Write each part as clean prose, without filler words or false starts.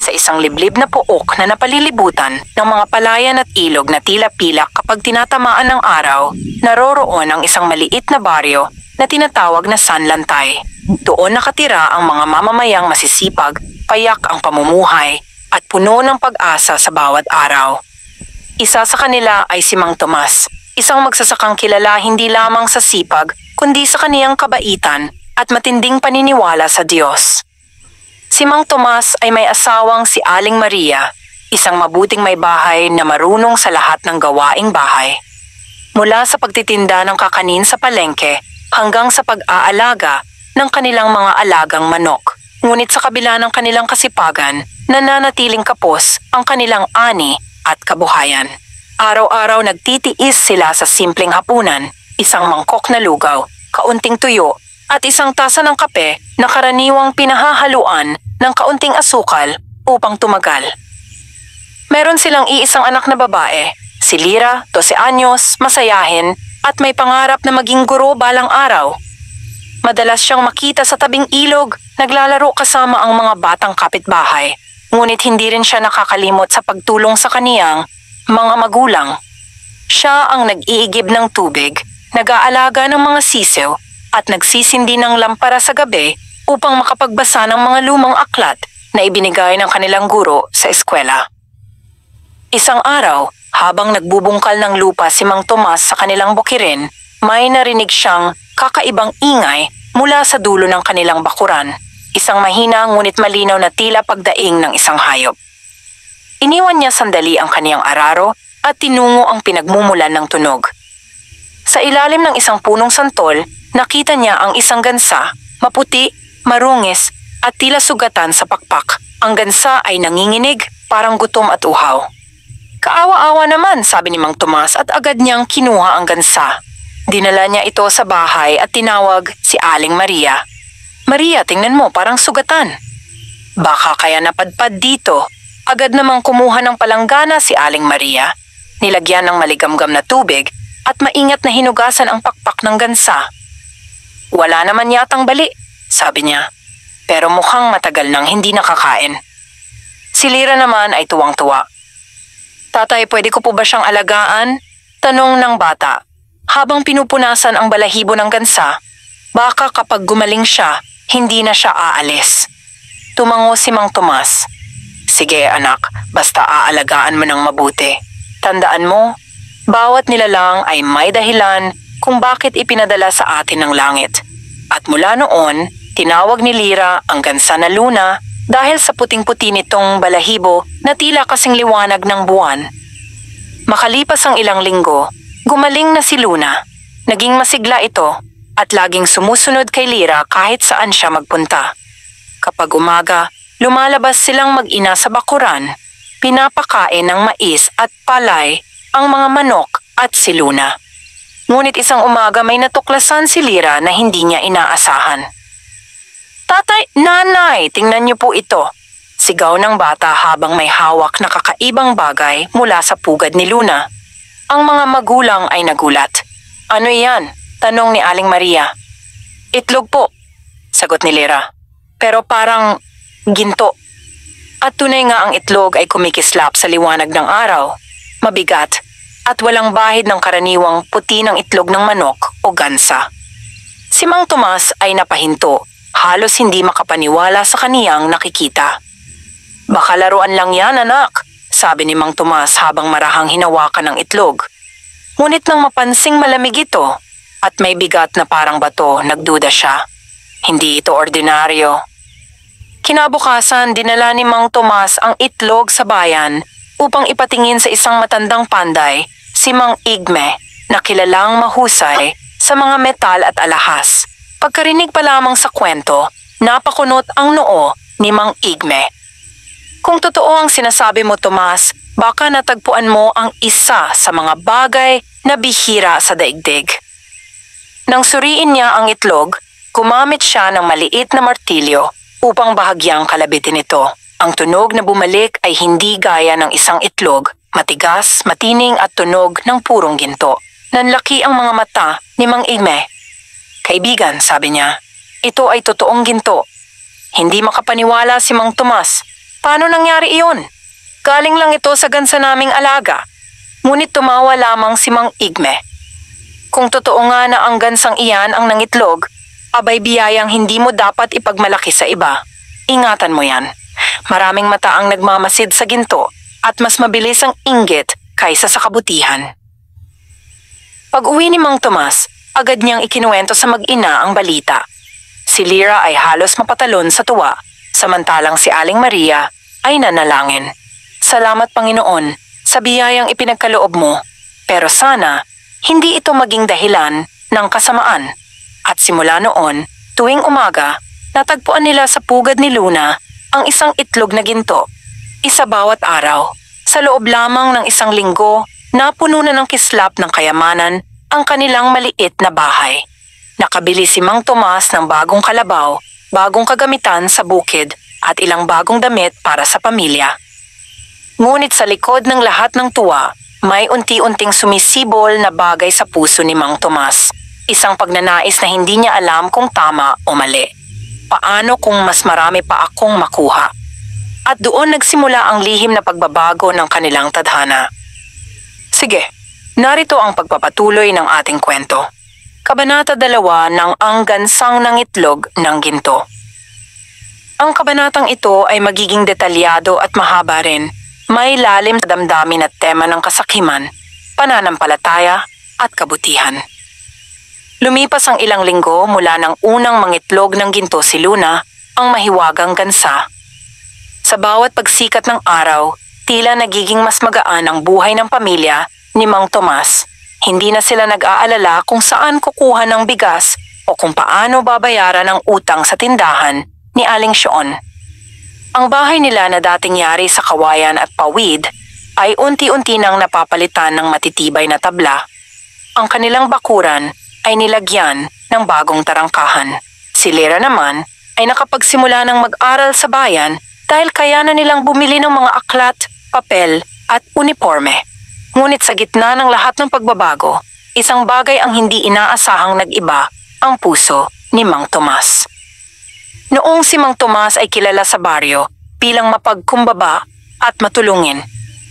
sa isang liblib na pook na napalilibutan ng mga palayan at ilog na tila pilak kapag tinatamaan ng araw, naroroon ang isang maliit na baryo na tinatawag na Sanlantay. Doon nakatira ang mga mamamayang masisipag, payak ang pamumuhay, at puno ng pag-asa sa bawat araw. Isa sa kanila ay si Mang Tomas, isang magsasakang kilala hindi lamang sa sipag, kundi sa kaniyang kabaitan at matinding paniniwala sa Diyos. Si Mang Tomas ay may asawang si Aling Maria, isang mabuting may bahay na marunong sa lahat ng gawaing bahay. Mula sa pagtitinda ng kakanin sa palengke hanggang sa pag-aalaga ng kanilang mga alagang manok. Ngunit sa kabila ng kanilang kasipagan, nananatiling kapos ang kanilang ani at kabuhayan. Araw-araw nagtitiis sila sa simpleng hapunan, isang mangkok na lugaw, kaunting tuyo, at isang tasa ng kape na karaniwang pinahahaluan ng kaunting asukal upang tumagal. Meron silang iisang anak na babae, si Lira, 12 anyos, masayahin, at may pangarap na maging guro balang araw. Madalas siyang makita sa tabing ilog, naglalaro kasama ang mga batang kapitbahay, ngunit hindi rin siya nakakalimot sa pagtulong sa kaniyang mga magulang. Siya ang nag-iigib ng tubig, nag-aalaga ng mga sisiw, at nagsisindi ng lampara sa gabi upang makapagbasa ng mga lumang aklat na ibinigay ng kanilang guro sa eskwela. Isang araw, habang nagbubungkal ng lupa si Mang Tomas sa kanilang bukirin, may narinig siyang kakaibang ingay mula sa dulo ng kanilang bakuran, isang mahina ngunit malinaw na tila pagdaing ng isang hayop. Iniwan niya sandali ang kaniyang araro at tinungo ang pinagmumulan ng tunog. Sa ilalim ng isang punong santol, nakita niya ang isang gansa, maputi, marungis, at tila sugatan sa pakpak. Ang gansa ay nanginginig, parang gutom at uhaw. Kaawa-awa naman, sabi ni Mang Tomas at agad niyang kinuha ang gansa. Dinala niya ito sa bahay at tinawag si Aling Maria. Maria, tingnan mo, parang sugatan. Baka kaya napadpad dito. Agad namang kumuha ng palanggana si Aling Maria. Nilagyan ng maligamgam na tubig at maingat na hinugasan ang pakpak ng gansa. Wala naman yatang bali, sabi niya. Pero mukhang matagal nang hindi nakakain. Si Lira naman ay tuwang-tuwa. Tatay, pwede ko po ba siyang alagaan? Tanong ng bata. Habang pinupunasan ang balahibo ng gansa, baka kapag gumaling siya, hindi na siya aalis. Tumango si Mang Tomas. Sige anak, basta aalagaan mo ng mabuti. Tandaan mo, bawat nilalang ay may dahilan kung bakit ipinadala sa atin ng langit. At mula noon, tinawag ni Lira ang gansa na Luna dahil sa puting-puti nitong balahibo na tila kasing liwanag ng buwan. Makalipas ang ilang linggo, gumaling na si Luna. Naging masigla ito at laging sumusunod kay Lira kahit saan siya magpunta. Kapag umaga, lumalabas silang mag-ina sa bakuran. Pinapakain ng mais at palay ang mga manok at si Luna. Ngunit isang umaga may natuklasan si Lira na hindi niya inaasahan. Tatay, nanay, tingnan niyo po ito. Sigaw ng bata habang may hawak na kakaibang bagay mula sa pugad ni Luna. Ang mga magulang ay nagulat. Ano yan? Tanong ni Aling Maria. Itlog po, sagot ni Lira. Pero parang ginto. At tunay nga ang itlog ay kumikislap sa liwanag ng araw. Mabigat at walang bahid ng karaniwang puti ng itlog ng manok o gansa. Si Mang Tomas ay napahinto, halos hindi makapaniwala sa kaniyang nakikita. Baka laruan lang yan, anak, sabi ni Mang Tomas habang marahang hinawakan ng itlog. Ngunit nang mapansing malamig ito at may bigat na parang bato, nagduda siya. Hindi ito ordinaryo. Kinabukasan, dinala ni Mang Tomas ang itlog sa bayan upang ipatingin sa isang matandang panday, si Mang Igme, na kilalang mahusay sa mga metal at alahas. Pagkarinig pa lamang sa kwento, napakunot ang noo ni Mang Igme. Kung totoo ang sinasabi mo, Tomas, baka natagpuan mo ang isa sa mga bagay na bihira sa daigdig. Nang suriin niya ang itlog, gumamit siya ng maliit na martilyo upang bahagyang kalabitin ito. Ang tunog na bumalik ay hindi gaya ng isang itlog, matigas, matining at tunog ng purong ginto. Nanlaki ang mga mata ni Mang Igme. Kaibigan, sabi niya, ito ay totoong ginto. Hindi makapaniwala si Mang Tomas. Paano nangyari iyon? Galing lang ito sa gansa naming alaga. Ngunit tumawa lamang si Mang Igme. Kung totoo nga na ang gansang iyan ang nangitlog, abay biyayang hindi mo dapat ipagmalaki sa iba. Ingatan mo yan. Maraming mata ang nagmamasid sa ginto at mas mabilis ang inggit kaysa sa kabutihan. Pag-uwi ni Mang Tomas, agad niyang ikinuwento sa mag-ina ang balita. Si Lyra ay halos mapatalon sa tuwa, samantalang si Aling Maria ay nanalangin. Salamat Panginoon sa biyayang ipinagkaloob mo, pero sana hindi ito maging dahilan ng kasamaan. At simula noon, tuwing umaga, natagpuan nila sa pugad ni Luna ang isang itlog na ginto. Isa bawat araw. Sa loob lamang ng isang linggo, napuno na ng kislap ng kayamanan ang kanilang maliit na bahay. Nakabili si Mang Tomas ng bagong kalabaw, bagong kagamitan sa bukid at ilang bagong damit para sa pamilya. Ngunit sa likod ng lahat ng tuwa, may unti-unting sumisibol na bagay sa puso ni Mang Tomas. Isang pagnanais na hindi niya alam kung tama o mali. Paano kung mas marami pa akong makuha? At doon nagsimula ang lihim na pagbabago ng kanilang tadhana. Sige, narito ang pagpapatuloy ng ating kwento. Kabanata 2 ng Ang Gansang Nangitlog ng Ginto. Ang kabanatang ito ay magiging detalyado at mahaba rin. May lalim na damdamin at tema ng kasakiman, pananampalataya at kabutihan. Lumipas ang ilang linggo mula nang unang mangitlog ng ginto si Luna, ang mahiwagang gansa. Sa bawat pagsikat ng araw, tila nagiging mas magaan ang buhay ng pamilya ni Mang Tomas. Hindi na sila nag-aalala kung saan kukuha ng bigas o kung paano babayaran ang utang sa tindahan ni Aling Sion. Ang bahay nila na dating yari sa kawayan at pawid ay unti-unti nang napapalitan ng matitibay na tabla. Ang kanilang bakuran ay nilagyan ng bagong tarangkahan. Si Lyra naman ay nakapagsimula ng mag-aral sa bayan dahil kaya na nilang bumili ng mga aklat, papel at uniforme. Ngunit sa gitna ng lahat ng pagbabago, isang bagay ang hindi inaasahang nag-iba ang puso ni Mang Tomas. Noong si Mang Tomas ay kilala sa baryo bilang mapagkumbaba at matulungin,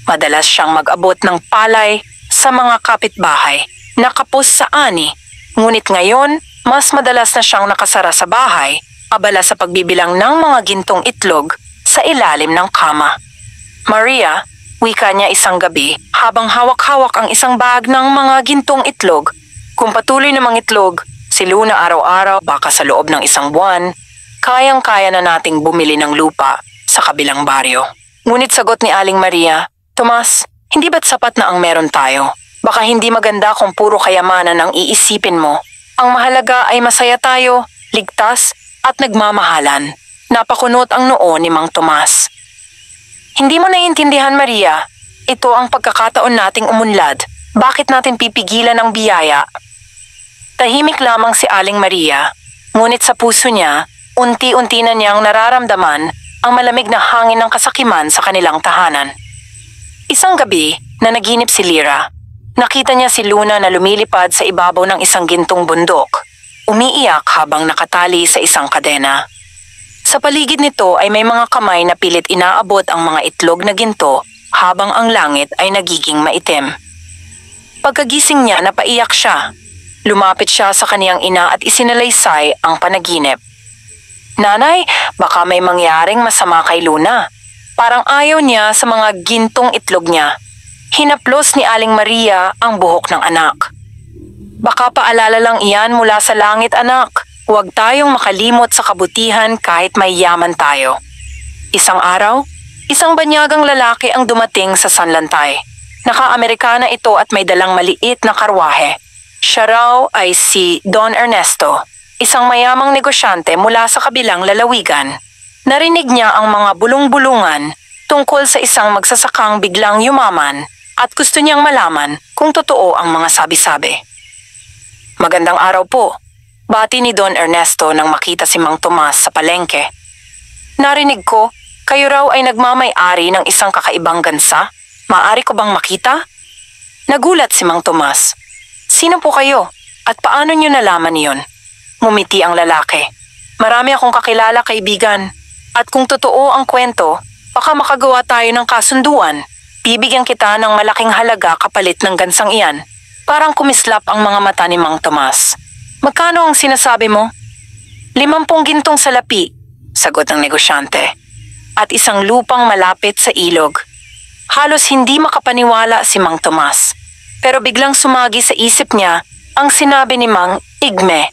madalas siyang mag-abot ng palay sa mga kapitbahay na kapos sa ani. Ngunit ngayon, mas madalas na siyang nakasara sa bahay, abala sa pagbibilang ng mga gintong itlog sa ilalim ng kama. Maria, wika niya isang gabi habang hawak-hawak ang isang bag ng mga gintong itlog. Kung patuloy na mangitlog, si Luna araw-araw baka sa loob ng isang buwan, kayang-kaya na nating bumili ng lupa sa kabilang baryo. Ngunit sagot ni Aling Maria, Tomas, hindi ba't sapat na ang meron tayo? Baka hindi maganda kung puro kayamanan ang iisipin mo. Ang mahalaga ay masaya tayo, ligtas at nagmamahalan. Napakunot ang noo ni Mang Tomas. Hindi mo naiintindihan, Maria. Ito ang pagkakataon nating umunlad. Bakit natin pipigilan ang biyaya? Tahimik lamang si Aling Maria, ngunit sa puso niya, unti-unti na niyang nararamdaman ang malamig na hangin ng kasakiman sa kanilang tahanan. Isang gabi, nanaginip si Lyra. Nakita niya si Luna na lumilipad sa ibabaw ng isang gintong bundok, umiiyak habang nakatali sa isang kadena. Sa paligid nito ay may mga kamay na pilit inaabot ang mga itlog na ginto habang ang langit ay nagiging maitim. Pagkagising niya, napaiyak siya. Lumapit siya sa kaniyang ina at isinalaysay ang panaginip. Nanay, baka may mangyaring masama kay Luna. Parang ayaw niya sa mga gintong itlog niya. Hinaplos ni Aling Maria ang buhok ng anak. Baka paalala lang iyan mula sa langit, anak. Huwag tayong makalimot sa kabutihan kahit may yaman tayo. Isang araw, isang banyagang lalaki ang dumating sa Sanlantay. Naka-Amerikana ito at may dalang maliit na karwahe. Siya raw ay si Don Ernesto, isang mayamang negosyante mula sa kabilang lalawigan. Narinig niya ang mga bulong-bulungan tungkol sa isang magsasakang biglang yumaman at gusto niyang malaman kung totoo ang mga sabi-sabi. Magandang araw po, bati ni Don Ernesto nang makita si Mang Tomas sa palengke. Narinig ko, kayo raw ay nagmamay-ari ng isang kakaibang gansa. Maaari ko bang makita? Nagulat si Mang Tomas. Sino po kayo at paano niyo nalaman iyon? Ngumiti ang lalaki. Marami akong kakilala, kaibigan. At kung totoo ang kwento, Baka makagawa tayo ng kasunduan. Bibigyan kita ng malaking halaga kapalit ng gansang iyan. Parang kumislap ang mga mata ni Mang Tomas. Magkano ang sinasabi mo? 50 gintong salapi, sagot ng negosyante. At isang lupang malapit sa ilog. Halos hindi makapaniwala si Mang Tomas. Pero biglang sumagi sa isip niya ang sinabi ni Mang Igme.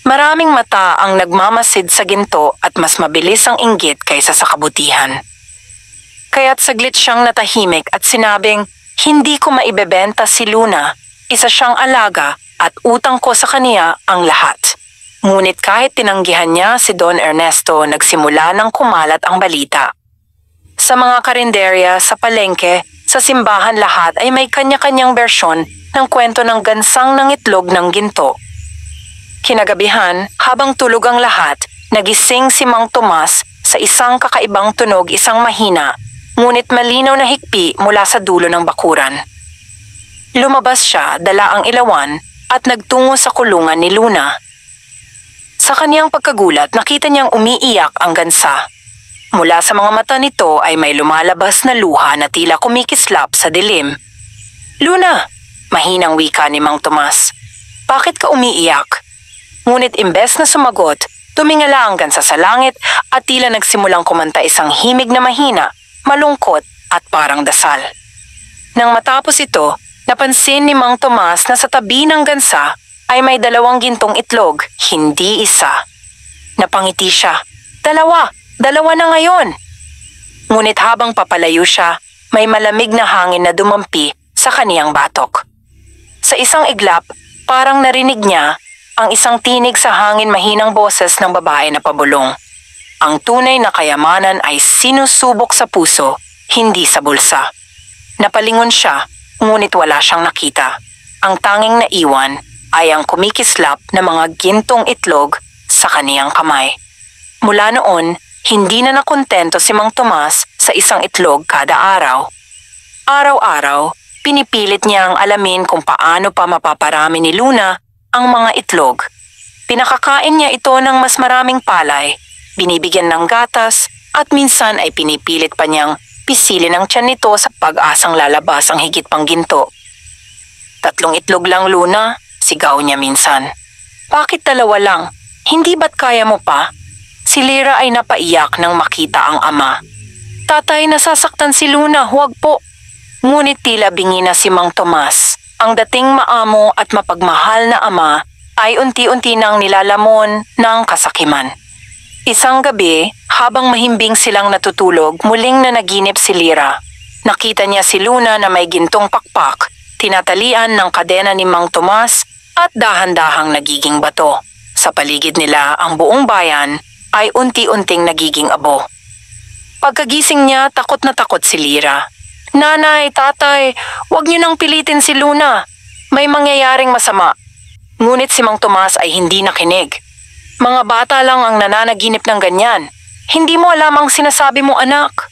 Maraming mata ang nagmamasid sa ginto at mas mabilis ang inggit kaysa sa kabutihan. Kaya't saglit siyang natahimik at sinabing, hindi ko maibebenta si Luna, isa siyang alaga at utang ko sa kaniya ang lahat. Ngunit kahit tinanggihan niya si Don Ernesto, nagsimula ng kumalat ang balita. Sa mga karinderya, sa palengke, sa simbahan lahat ay may kanya-kanyang bersyon ng kwento ng gansang ng itlog ng ginto. Kinagabihan, habang tulog ang lahat, nagising si Mang Tomas sa isang kakaibang tunog, isang mahina, ngunit malinaw na hikpi mula sa dulo ng bakuran. Lumabas siya, dala ang ilawan, at nagtungo sa kulungan ni Luna. Sa kaniyang pagkagulat, nakita niyang umiiyak ang gansa. Mula sa mga mata nito ay may lumalabas na luha na tila kumikislap sa dilim. Luna! Mahinang wika ni Mang Tomas. Bakit ka umiiyak? Ngunit imbes na sumagot, tumingala ang gansa sa langit at tila nagsimulang kumanta isang himig na mahina, malungkot at parang dasal. Nang matapos ito, napansin ni Mang Tomas na sa tabi ng gansa ay may 2 gintong itlog, hindi isa. Napangiti siya. Dalawa na ngayon! Ngunit habang papalayo siya, may malamig na hangin na dumampi sa kaniyang batok. Sa isang iglap, parang narinig niya ang isang tinig sa hangin, mahinang boses ng babae na pabulong. Ang tunay na kayamanan ay sinusubok sa puso, hindi sa bulsa. Napalingon siya, ngunit wala siyang nakita. Ang tanging naiwan ay ang kumikislap na mga gintong itlog sa kaniyang kamay. Mula noon, hindi na nakontento si Mang Tomas sa isang itlog kada araw. Araw-araw, pinipilit niyang alamin kung paano pa mapaparami ni Luna ang mga itlog. Pinakakain niya ito ng mas maraming palay, binibigyan ng gatas, at minsan ay pinipilit pa niyang pisilin ang tiyan nito sa pag-asang lalabas ang higit pang ginto. 3 itlog lang, Luna, sigaw niya minsan. Bakit 2 lang? Hindi ba't kaya mo pa? Si Lira ay napaiyak nang makita ang ama. Tatay, nasasaktan si Luna, huwag po. Ngunit tila bingi na si Mang Tomas. Ang dating maamo at mapagmahal na ama ay unti-unti nang nilalamon ng kasakiman. Isang gabi, habang mahimbing silang natutulog, muling nanaginip si Lira. Nakita niya si Luna na may gintong pakpak, tinatalian ng kadena ni Mang Tomas at dahan-dahang nagiging bato. Sa paligid nila, ang buong bayan ay unti-unting nagiging abo. Pagkagising niya, takot na takot si Lira. Nanay, tatay, huwag niyo nang pilitin si Luna. May mangyayaring masama. Ngunit si Mang Tomas ay hindi nakinig. Mga bata lang ang nananaginip ng ganyan. Hindi mo alam ang sinasabi mo, anak.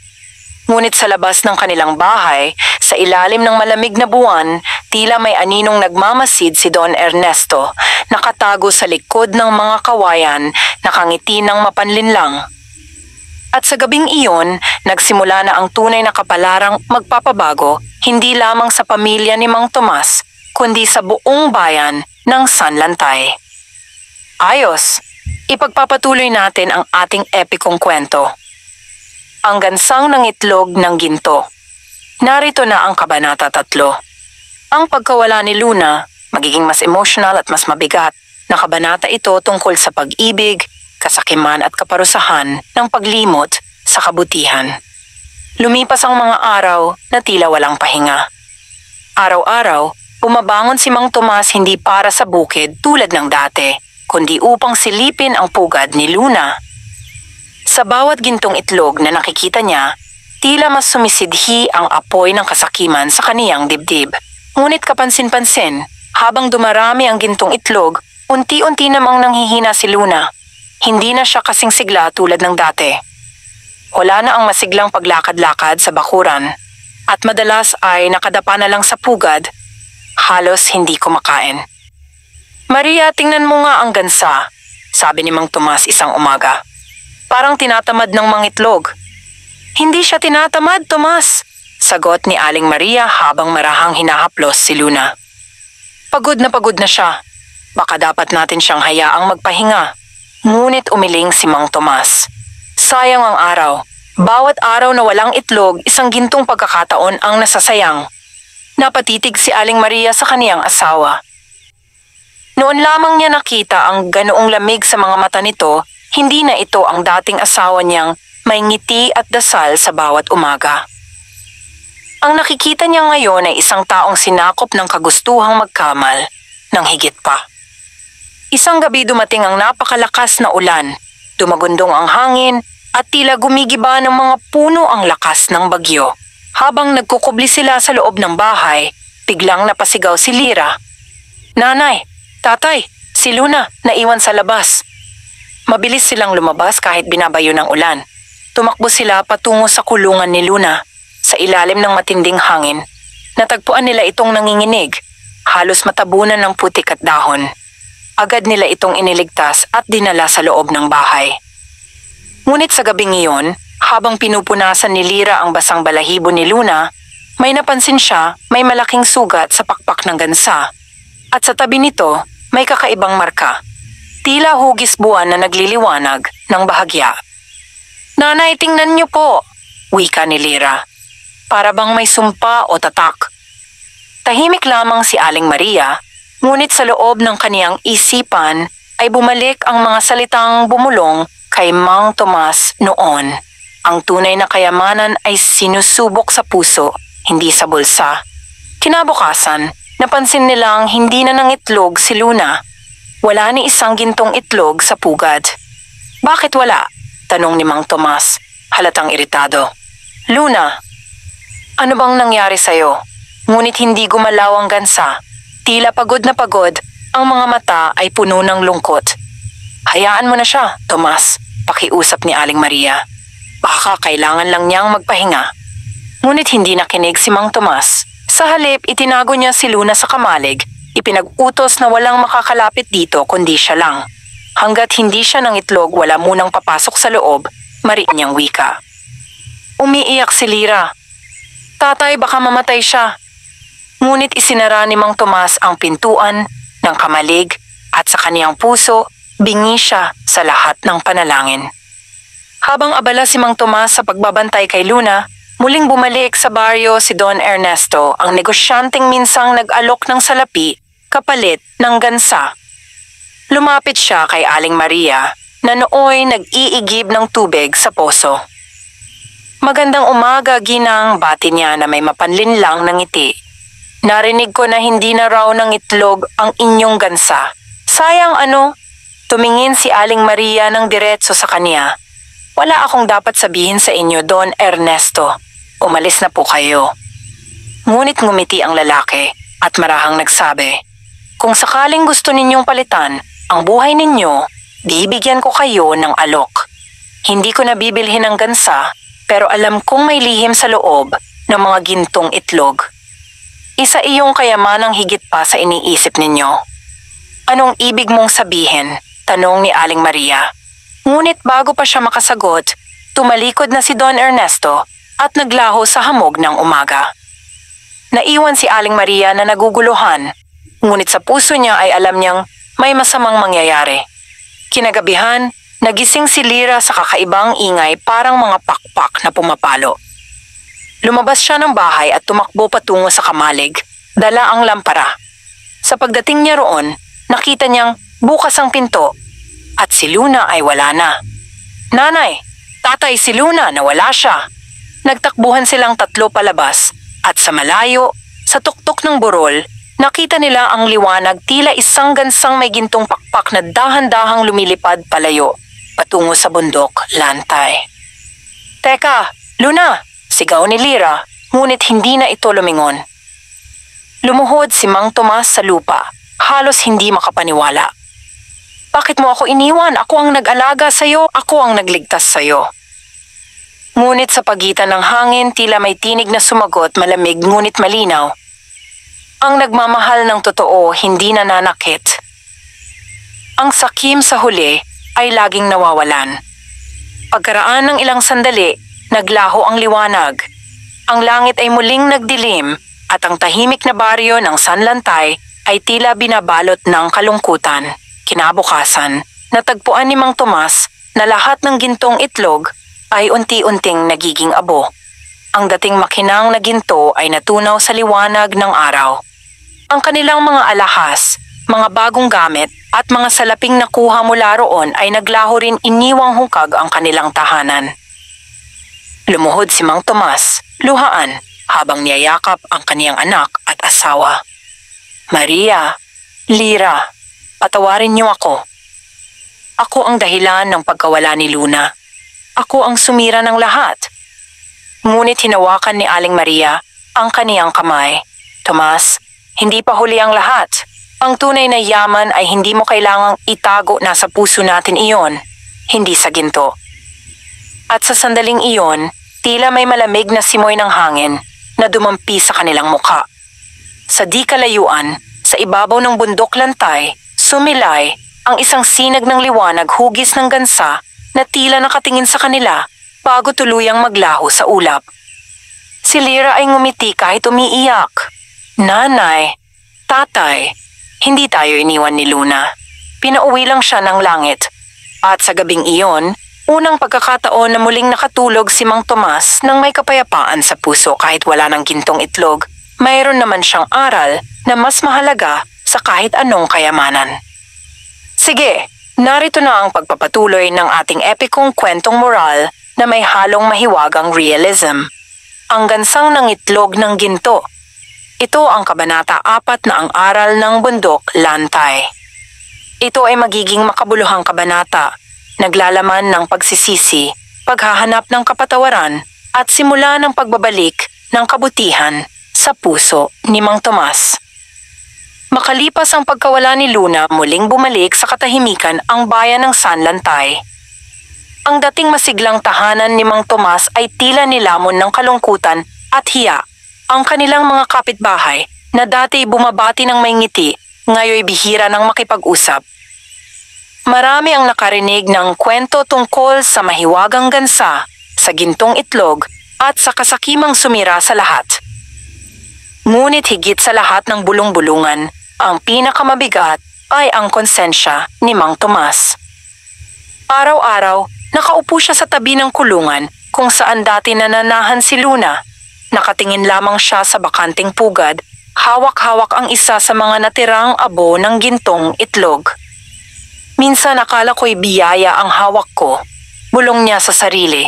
Ngunit sa labas ng kanilang bahay, sa ilalim ng malamig na buwan, tila may aninong nagmamasid si Don Ernesto, nakatago sa likod ng mga kawayan, nakangiti ng mapanlinlang. At sa gabing iyon, nagsimula na ang tunay na kapalarang magpapabago, hindi lamang sa pamilya ni Mang Tomas, kundi sa buong bayan ng Sanlantay. Ayos, ipagpapatuloy natin ang ating epikong kwento. Ang gansang ng itlog ng ginto. Narito na ang Kabanata 3. Ang pagkawala ni Luna, magiging mas emotional at mas mabigat na kabanata ito tungkol sa pag-ibig, kasakiman at kaparusahan ng paglimot sa kabutihan. Lumipas ang mga araw na tila walang pahinga. Araw-araw, bumabangon si Mang Tomas hindi para sa bukid tulad ng dati, kundi upang silipin ang pugad ni Luna. Sa bawat gintong itlog na nakikita niya, tila mas sumisidhi ang apoy ng kasakiman sa kaniyang dibdib. Ngunit kapansin-pansin, habang dumarami ang gintong itlog, unti-unti namang nanghihina si Luna. Hindi na siya kasing sigla tulad ng dati. Wala na ang masiglang paglakad-lakad sa bakuran at madalas ay nakadapa na lang sa pugad, halos hindi kumakain. Maria, tingnan mo nga ang gansa, sabi ni Mang Tomas isang umaga. Parang tinatamad ng mangitlog. Hindi siya tinatamad, Tomas. Sagot ni Aling Maria habang marahang hinahaplos si Luna. Pagod na siya. Baka dapat natin siyang hayaang magpahinga. Ngunit umiling si Mang Tomas. Sayang ang araw. Bawat araw na walang itlog, isang gintong pagkakataon ang nasasayang. Napatitig si Aling Maria sa kaniyang asawa. Noon lamang niya nakita ang ganoong lamig sa mga mata nito, hindi na ito ang dating asawa niyang may ngiti at dasal sa bawat umaga. Ang nakikita niya ngayon ay isang taong sinakop ng kagustuhang magkamal ng higit pa. Isang gabi dumating ang napakalakas na ulan, dumagundong ang hangin at tila gumigiba ng mga puno ang lakas ng bagyo. Habang nagkukubli sila sa loob ng bahay, biglang napasigaw si Lira. Nanay, tatay, si Luna naiwan sa labas. Mabilis silang lumabas kahit binabayo ng ulan. Tumakbo sila patungo sa kulungan ni Luna. Sa ilalim ng matinding hangin, natagpuan nila itong nanginginig, halos matabunan ng putik at dahon. Agad nila itong iniligtas at dinala sa loob ng bahay. Ngunit sa gabing iyon, habang pinupunasan ni Lira ang basang balahibo ni Luna, may napansin siya may malaking sugat sa pakpak ng gansa. At sa tabi nito, may kakaibang marka. Tila hugis buwan na nagliliwanag ng bahagya. Nanay, tingnan niyo po, wika ni Lira. Para bang may sumpa o tatak. Tahimik lamang si Aling Maria, ngunit sa loob ng kaniyang isipan ay bumalik ang mga salitang bumulong kay Mang Tomas noon. Ang tunay na kayamanan ay sinusubok sa puso, hindi sa bulsa. Kinabukasan, napansin nilang hindi na nangitlog si Luna. Wala ni isang gintong itlog sa pugad. Bakit wala? Tanong ni Mang Tomas, halatang iritado. Luna, ano bang nangyari sa'yo? Ngunit hindi gumalaw ang gansa. Tila pagod na pagod, ang mga mata ay puno ng lungkot. Hayaan mo na siya, Tomas, pakiusap ni Aling Maria. Baka kailangan lang niyang magpahinga. Ngunit hindi nakinig si Mang Tomas. Sa halip, itinago niya si Luna sa kamalig. Ipinag-utos na walang makakalapit dito kundi siya lang. Hanggat hindi siya ng itlog, wala munang papasok sa loob, mariin niyang wika. Umiiyak si Lira. Tatay, baka mamatay siya. Ngunit isinara ni Mang Tomas ang pintuan ng kamalig at sa kaniyang puso, bingi siya sa lahat ng panalangin. Habang abala si Mang Tomas sa pagbabantay kay Luna, muling bumalik sa baryo si Don Ernesto, ang negosyanteng minsang nag-alok ng salapi kapalit ng gansa. Lumapit siya kay Aling Maria na nooy nag-iigib ng tubig sa poso. Magandang umaga, Ginang, bati niya na may mapanlinlang ng ngiti. Narinig ko na hindi na raw ng itlog ang inyong gansa. Sayang ano? Tumingin si Aling Maria ng diretso sa kanya. Wala akong dapat sabihin sa inyo, Don Ernesto. Umalis na po kayo. Ngunit ngumiti ang lalaki at marahang nagsabi, kung sakaling gusto ninyong palitan ang buhay ninyo, bibigyan ko kayo ng alok. Hindi ko nabibilhin ng gansa, pero alam kong may lihim sa loob ng mga gintong itlog. Isa iyong kayamanang higit pa sa iniisip ninyo. Anong ibig mong sabihin? Tanong ni Aling Maria. Ngunit bago pa siya makasagot, tumalikod na si Don Ernesto at naglaho sa hamog ng umaga. Naiwan si Aling Maria na naguguluhan, ngunit sa puso niya ay alam niyang may masamang mangyayari. Kinagabihan, nagising si Lira sa kakaibang ingay parang mga pakpak na pumapalo. Lumabas siya ng bahay at tumakbo patungo sa kamalig, dala ang lampara. Sa pagdating niya roon, nakita niyang bukas ang pinto at si Luna ay wala na. Nanay, tatay, si Luna, nawala siya. Nagtakbuhan silang tatlo palabas at sa malayo, sa tuktok ng burol, nakita nila ang liwanag tila isang gansang may gintong pakpak na dahan-dahang lumilipad palayo patungo sa bundok lantay. Teka, Luna! Sigaw ni Lira, ngunit hindi na ito lumingon. Lumuhod si Mang Tomas sa lupa, halos hindi makapaniwala. Bakit mo ako iniwan? Ako ang nag-alaga sa'yo, ako ang nagligtas sa'yo. Ngunit sa pagitan ng hangin, tila may tinig na sumagot, malamig ngunit malinaw. Ang nagmamahal ng totoo, hindi nananakit. Ang sakim sa huli ay laging nawawalan. Pagkaraan ng ilang sandali, naglaho ang liwanag. Ang langit ay muling nagdilim at ang tahimik na baryo ng Sanlantay ay tila binabalot ng kalungkutan. Kinabukasan, natagpuan ni Mang Tomas na lahat ng gintong itlog ay unti-unting nagiging abo. Ang dating makinang na ginto ay natunaw sa liwanag ng araw. Ang kanilang mga alahas, mga bagong gamit at mga salaping nakuha mula roon ay naglaho rin, iniwang hukag ang kanilang tahanan. Lumuhod si Mang Tomas, luhaan, habang niyayakap ang kaniyang anak at asawa. Maria, Lyra, patawarin niyo ako. Ako ang dahilan ng pagkawala ni Luna. Ako ang sumira ng lahat. Ngunit hinawakan ni Aling Maria ang kaniyang kamay. Tomas, hindi pa huli ang lahat. Ang tunay na yaman ay hindi mo kailangang itago, nasa puso natin iyon, hindi sa ginto. At sa sandaling iyon, tila may malamig na simoy ng hangin na dumampi sa kanilang mukha. Sa di kalayuan, sa ibabaw ng bundok lantay, sumilay ang isang sinag ng liwanag, hugis ng gansa na tila nakatingin sa kanila bago tuluyang maglaho sa ulap. Si Lyra ay ngumiti kahit umiiyak. Nanay, tatay, hindi tayo iniwan ni Luna. Pinauwi lang siya ng langit. At sa gabing iyon, unang pagkakataon na muling nakatulog si Mang Tomas nang may kapayapaan sa puso kahit wala ng gintong itlog, mayroon naman siyang aral na mas mahalaga sa kahit anong kayamanan. Sige, narito na ang pagpapatuloy ng ating epikong kwentong moral na may halong mahiwagang realism. Ang gansang ng itlog ng ginto. Ito ang kabanata 4 na ang aral ng bundok lantay. Ito ay magiging makabuluhang kabanata, naglalaman ng pagsisisi, paghahanap ng kapatawaran at simula ng pagbabalik ng kabutihan sa puso ni Mang Tomas. Makalipas ang pagkawala ni Luna, muling bumalik sa katahimikan ang bayan ng Sanlantay. Ang dating masiglang tahanan ni Mang Tomas ay tila nilamon ng kalungkutan at hiya. Ang kanilang mga kapitbahay na dati bumabati ng may ngiti, ngayoy bihira ng makipag-usap. Marami ang nakarinig ng kwento tungkol sa mahiwagang gansa, sa gintong itlog at sa kasakimang sumira sa lahat. Ngunit higit sa lahat ng bulong-bulungan, ang pinakamabigat ay ang konsensya ni Mang Tomas. Araw-araw, nakaupo siya sa tabi ng kulungan kung saan dati nananahan si Luna. Nakatingin lamang siya sa bakanting pugad, hawak-hawak ang isa sa mga natirang abo ng gintong itlog. Minsan akala ko'y biyaya ang hawak ko, bulong niya sa sarili.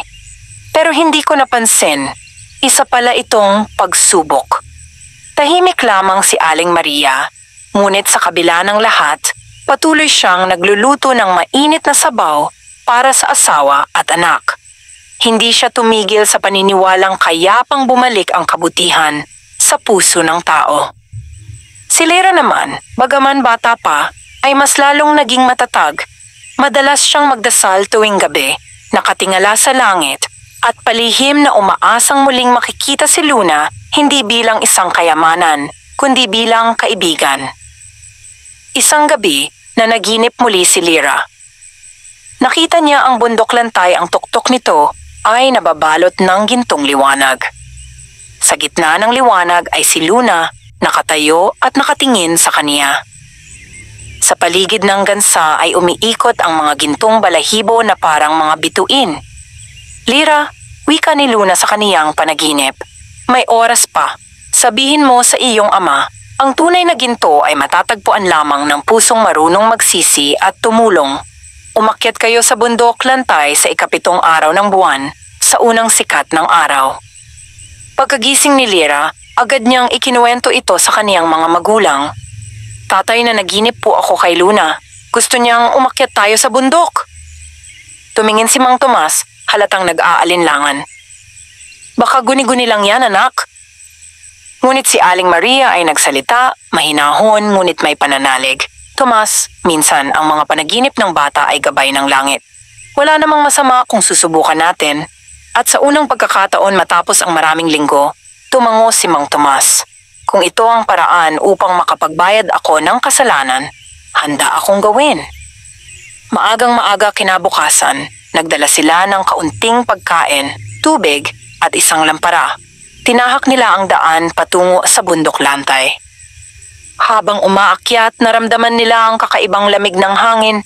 Pero hindi ko napansin, isa pala itong pagsubok. Tahimik lamang si Aling Maria, ngunit sa kabila ng lahat, patuloy siyang nagluluto ng mainit na sabaw para sa asawa at anak. Hindi siya tumigil sa paniniwalang kayapang bumalik ang kabutihan sa puso ng tao. Si Lyra naman, bagaman bata pa, ay mas lalong naging matatag. Madalas siyang magdasal tuwing gabi, nakatingala sa langit, at palihim na umaasang muling makikita si Luna hindi bilang isang kayamanan, kundi bilang kaibigan. Isang gabi na naginip muli si Lyra. Nakita niya ang bundok lantay, ang tuktok nito ay nababalot ng gintong liwanag. Sa gitna ng liwanag ay si Luna, nakatayo at nakatingin sa kaniya. Sa paligid ng gansa ay umiikot ang mga gintong balahibo na parang mga bituin. Lyra, wika ni Luna sa kaniyang panaginip. May oras pa. Sabihin mo sa iyong ama, ang tunay na ginto ay matatagpuan lamang ng pusong marunong magsisi at tumulong. Umakyat kayo sa bundok lantay sa 7 araw ng buwan, sa unang sikat ng araw. Pagkagising ni Lyra, agad niyang ikinuwento ito sa kaniyang mga magulang. Tatay, na naginip po ako kay Luna. Gusto niyang umakyat tayo sa bundok. Tumingin si Mang Tomas, halatang nag-aalinlangan. Baka guni-guni lang yan, anak. Ngunit si Aling Maria ay nagsalita, mahinahon ngunit may pananalig. Tomas, minsan ang mga panaginip ng bata ay gabay ng langit. Wala namang masama kung susubukan natin. At sa unang pagkakataon matapos ang maraming linggo, tumango si Mang Tomas. Kung ito ang paraan upang makapagbayad ako ng kasalanan, handa akong gawin. Maagang-maaga kinabukasan, nagdala sila ng kaunting pagkain tubig at isang lampara. Tinahak nila ang daan patungo sa bundok lantay. Habang umaakyat, naramdaman nila ang kakaibang lamig ng hangin,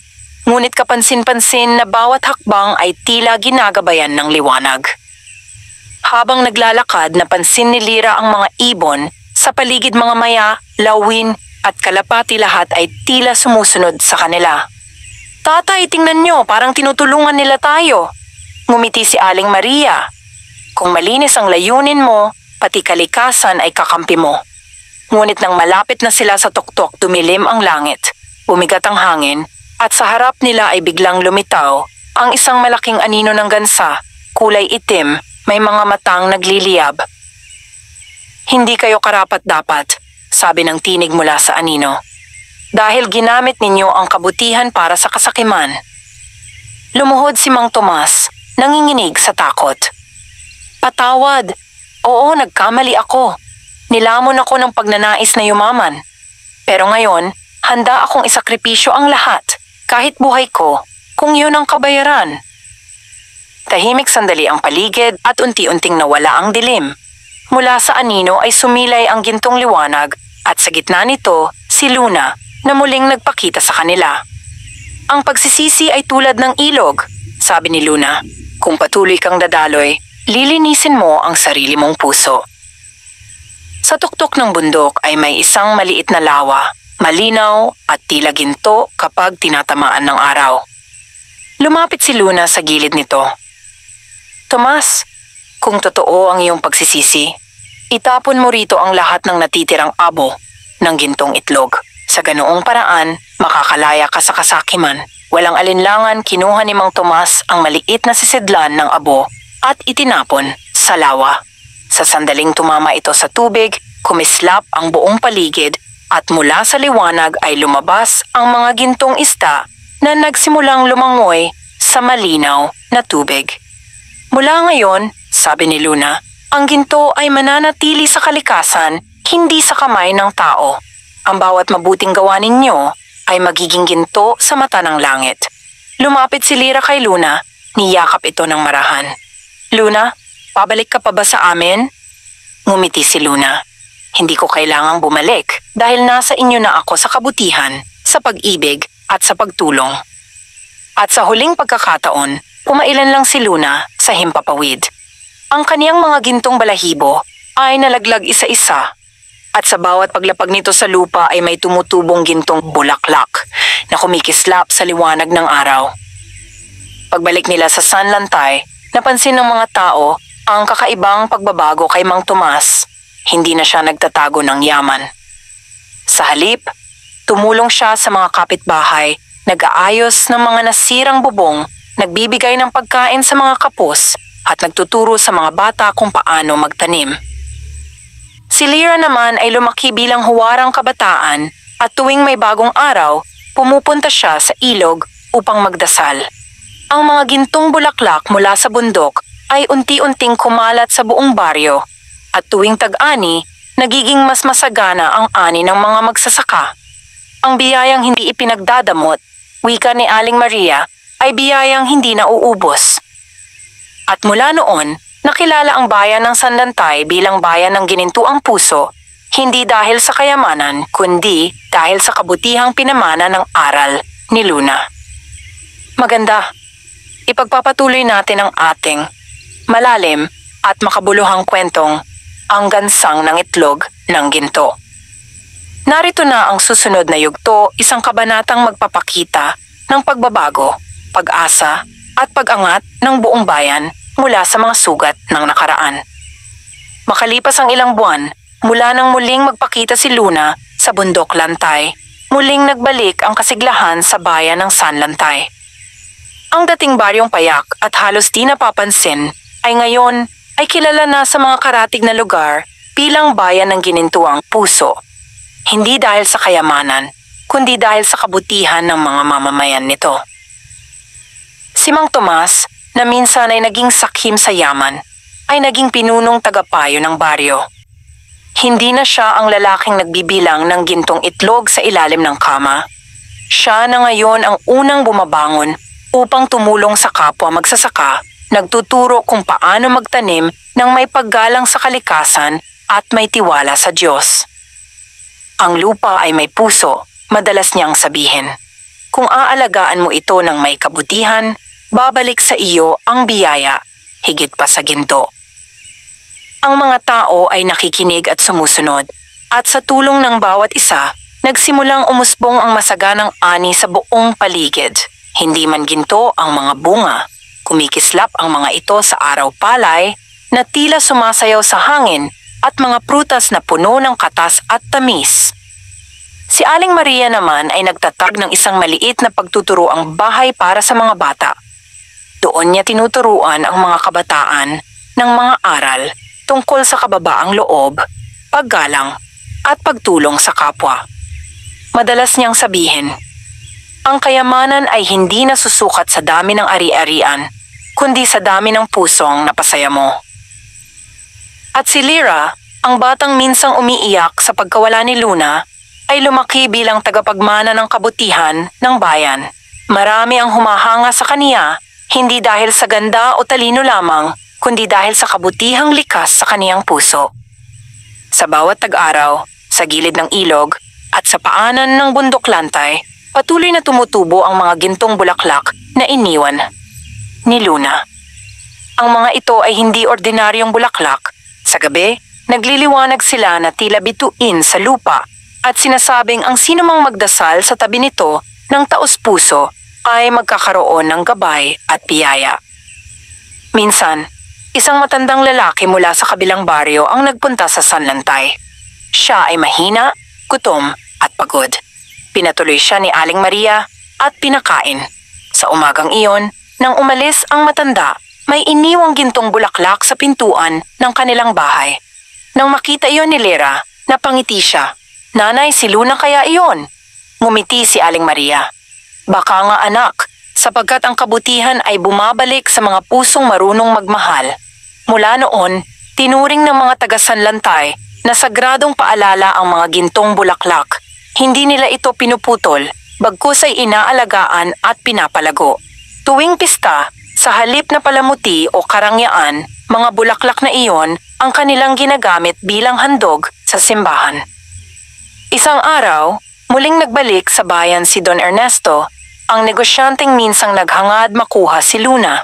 ngunit kapansin-pansin na bawat hakbang ay tila ginagabayan ng liwanag. Habang naglalakad, napansin ni Lyra ang mga ibon sa paligid, mga maya, lawin at kalapati, lahat ay tila sumusunod sa kanila. "Tatay, tingnan nyo, parang tinutulungan nila tayo." Ngumiti si Aling Maria. "Kung malinis ang layunin mo, pati kalikasan ay kakampi mo." Ngunit nang malapit na sila sa tuktok, dumilim ang langit, bumigat ang hangin, at sa harap nila ay biglang lumitaw ang isang malaking anino ng gansa, kulay itim, may mga matang nagliliyab. "Hindi kayo karapat-dapat," sabi ng tinig mula sa anino, "dahil ginamit ninyo ang kabutihan para sa kasakiman." Lumuhod si Mang Tomas, nanginginig sa takot. "Patawad. Oo, nagkamali ako. Nilamon ako ng pagnanais na yumaman. Pero ngayon, handa akong isakripisyo ang lahat, kahit buhay ko, kung yun ang kabayaran." Tahimik sandali ang paligid at unti-unting nawala ang dilim. Mula sa anino ay sumilay ang gintong liwanag at sa gitna nito si Luna na muling nagpakita sa kanila. "Ang pagsisisi ay tulad ng ilog," sabi ni Luna. "Kung patuloy kang dadaloy, lilinisin mo ang sarili mong puso." Sa tuktok ng bundok ay may isang maliit na lawa, malinaw at tila ginto kapag tinatamaan ng araw. Lumapit si Luna sa gilid nito. "Tomas, kung totoo ang iyong pagsisisi, itapon mo rito ang lahat ng natitirang abo ng gintong itlog. Sa ganoong paraan, makakalaya ka sa kasakiman." Walang alinlangan, kinuha ni Mang Tomas ang maliit na sisidlan ng abo at itinapon sa lawa. Sa sandaling tumama ito sa tubig, kumislap ang buong paligid at mula sa liwanag ay lumabas ang mga gintong isda na nagsimulang lumangoy sa malinaw na tubig. "Mula ngayon," sabi ni Luna, "ang ginto ay mananatili sa kalikasan, hindi sa kamay ng tao. Ang bawat mabuting gawa ninyo ay magiging ginto sa mata ng langit." Lumapit si Lyra kay Luna, niyakap ito ng marahan. "Luna, pabalik ka pa ba sa amin?" Ngumiti si Luna. "Hindi ko kailangang bumalik dahil nasa inyo na ako sa kabutihan, sa pag-ibig at sa pagtulong." At sa huling pagkakataon, pumailan lang si Luna sa himpapawid. Ang kaniyang mga gintong balahibo ay nalaglag isa-isa at sa bawat paglapag nito sa lupa ay may tumutubong gintong bulaklak na kumikislap sa liwanag ng araw. Pagbalik nila sa Sanlantay, napansin ng mga tao ang kakaibang pagbabago kay Mang Tomas. Hindi na siya nagtatago ng yaman. Sa halip, tumulong siya sa mga kapitbahay, nag-aayos ng mga nasirang bubong, nagbibigay ng pagkain sa mga kapos at nagtuturo sa mga bata kung paano magtanim. Si Lyra naman ay lumaki bilang huwarang kabataan at tuwing may bagong araw, pumupunta siya sa ilog upang magdasal. Ang mga gintong bulaklak mula sa bundok ay unti-unting kumalat sa buong baryo at tuwing tag-ani, nagiging mas masagana ang ani ng mga magsasaka. Ang biyayang hindi ipinagdadamot, wika ni Aling Maria, ay biyayang hindi nauubos. At mula noon, nakilala ang bayan ng Sanlantay bilang bayan ng ginintuang puso, hindi dahil sa kayamanan, kundi dahil sa kabutihang pinamana ng aral ni Luna. Maganda. Ipagpapatuloy natin ang ating malalim at makabuluhang kwentong Ang Gansang ng Itlog ng Ginto. Narito na ang susunod na yugto, isang kabanatang magpapakita ng pagbabago, pag-asa at pag-angat ng buong bayan mula sa mga sugat ng nakaraan. Makalipas ang ilang buwan, mula nang muling magpakita si Luna sa bundok Lantay, muling nagbalik ang kasiglahan sa bayan ng Sanlantay. Ang dating baryong payak at halos di napapansin ay ngayon ay kilala na sa mga karatig na lugar bilang bayan ng ginintuang puso. Hindi dahil sa kayamanan, kundi dahil sa kabutihan ng mga mamamayan nito. Si Mang Tomas, na minsan ay naging sakim sa yaman, ay naging pinunong tagapayo ng baryo. Hindi na siya ang lalaking nagbibilang ng gintong itlog sa ilalim ng kama. Siya na ngayon ang unang bumabangon upang tumulong sa kapwa magsasaka nagtuturo kung paano magtanim ng may paggalang sa kalikasan at may tiwala sa Diyos. Ang lupa ay may puso, madalas niyang sabihin. Kung aalagaan mo ito ng may kabutihan, babalik sa iyo ang biyaya, higit pa sa ginto. Ang mga tao ay nakikinig at sumusunod, at sa tulong ng bawat isa, nagsimulang umusbong ang masaganang ani sa buong paligid. Hindi man ginto ang mga bunga, kumikislap ang mga ito sa araw-palay na tila sumasayaw sa hangin at mga prutas na puno ng katas at tamis. Si Aling Maria naman ay nagtatag ng isang maliit na pagtuturoang bahay para sa mga bata. Doon niya tinuturuan ang mga kabataan ng mga aral tungkol sa kababaang loob, paggalang, at pagtulong sa kapwa. Madalas niyang sabihin, ang kayamanan ay hindi nasusukat sa dami ng ari-arian, kundi sa dami ng pusong napasaya mo. At si Lyra, ang batang minsang umiiyak sa pagkawala ni Luna, ay lumaki bilang tagapagmana ng kabutihan ng bayan. Marami ang humahanga sa kaniya, hindi dahil sa ganda o talino lamang, kundi dahil sa kabutihang likas sa kaniyang puso. Sa bawat tag-araw, sa gilid ng ilog, at sa paanan ng bundok lantay, patuloy na tumutubo ang mga gintong bulaklak na iniwan ni Luna. Ang mga ito ay hindi ordinaryong bulaklak. Sa gabi, nagliliwanag sila na tila bituin sa lupa at sinasabing ang sinumang magdasal sa tabi nito ng taos-puso ay magkakaroon ng gabay at biyaya. Minsan, isang matandang lalaki mula sa kabilang baryo ang nagpunta sa Sanlantay. Siya ay mahina, gutom at pagod. Pinatuloy siya ni Aling Maria at pinakain. Sa umagang iyon, nang umalis ang matanda, may iniwang gintong bulaklak sa pintuan ng kanilang bahay. Nang makita iyon ni Lyra, napangiti siya. Nanay, si Luna kaya iyon? Ngumiti si Aling Maria. Baka nga anak, sapagkat ang kabutihan ay bumabalik sa mga pusong marunong magmahal. Mula noon, tinuring ng mga taga-Sanlantay na sagradong paalala ang mga gintong bulaklak. Hindi nila ito pinuputol, bagkus ay inaalagaan at pinapalago. Tuwing pista, sa halip na palamuti o karangyaan, mga bulaklak na iyon ang kanilang ginagamit bilang handog sa simbahan. Isang araw, muling nagbalik sa bayan si Don Ernesto, ang negosyanteng minsang naghangad makuha si Luna.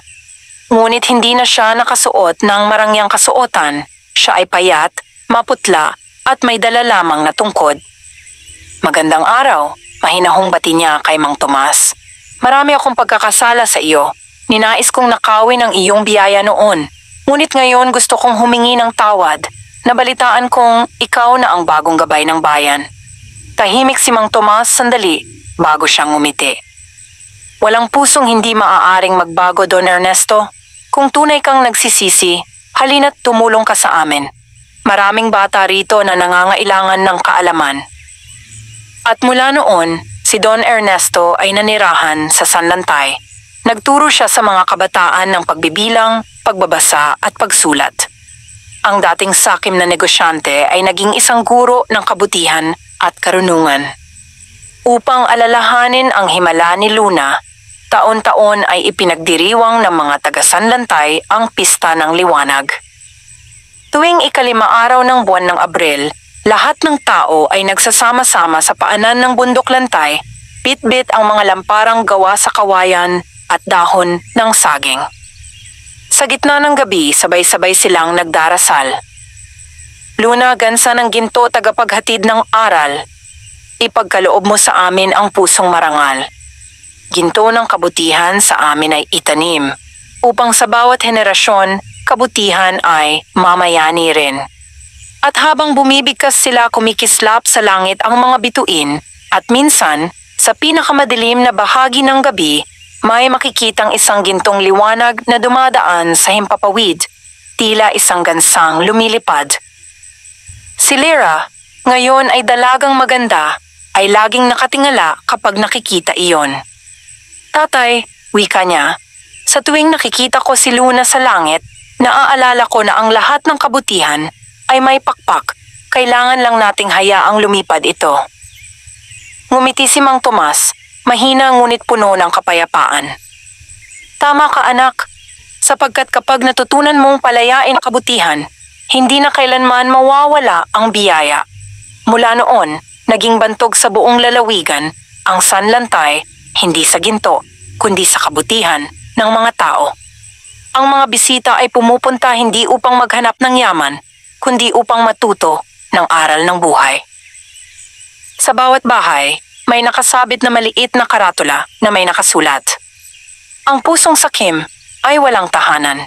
Ngunit hindi na siya nakasuot ng marangyang kasuotan. Siya ay payat, maputla at may dala lamang na tungkod. Magandang araw, mahinahong bati niya kay Mang Tomas. Marami akong pagkakasala sa iyo. Ninais kong nakawin ang iyong biyaya noon. Ngunit ngayon gusto kong humingi ng tawad. Nabalitaan kong ikaw na ang bagong gabay ng bayan. Tahimik si Mang Tomas sandali bago siyang ngumiti. Walang pusong hindi maaaring magbago, Don Ernesto. Kung tunay kang nagsisisi, halina't tumulong ka sa amin. Maraming bata rito na nangangailangan ng kaalaman. At mula noon, si Don Ernesto ay nanirahan sa Sanlantay. Nagturo siya sa mga kabataan ng pagbibilang, pagbabasa at pagsulat. Ang dating sakim na negosyante ay naging isang guro ng kabutihan at karunungan. Upang alalahanin ang himala ni Luna, taon-taon ay ipinagdiriwang ng mga taga-Sanlantay ang Pista ng Liwanag. Tuwing ika-5 araw ng buwan ng Abril, lahat ng tao ay nagsasama-sama sa paanan ng bundok lantay, bit-bit ang mga lamparang gawa sa kawayan at dahon ng saging. Sa gitna ng gabi, sabay-sabay silang nagdarasal. Luna, gansa ng ginto tagapaghatid ng aral, ipagkaloob mo sa amin ang pusong marangal. Ginto ng kabutihan sa amin ay itanim, upang sa bawat henerasyon, kabutihan ay mamayani rin. At habang bumibigkas sila kumikislap sa langit ang mga bituin, at minsan, sa pinakamadilim na bahagi ng gabi, may makikitang isang gintong liwanag na dumadaan sa himpapawid, tila isang gansang lumilipad. Si Lyra, ngayon ay dalagang maganda, ay laging nakatingala kapag nakikita iyon. Tatay, wika niya, sa tuwing nakikita ko si Luna sa langit, naaalala ko na ang lahat ng kabutihan ay may pakpak, kailangan lang nating hayaang lumipad ito. Ngumiti si Mang Tomas, mahina ngunit puno ng kapayapaan. Tama ka anak, sapagkat kapag natutunan mong palayain ang kabutihan, hindi na kailanman mawawala ang biyaya. Mula noon, naging bantog sa buong lalawigan ang sanlantay hindi sa ginto, kundi sa kabutihan ng mga tao. Ang mga bisita ay pumupunta hindi upang maghanap ng yaman, kundi upang matuto ng aral ng buhay. Sa bawat bahay, may nakasabit na maliit na karatula na may nakasulat. Ang pusong sakim ay walang tahanan,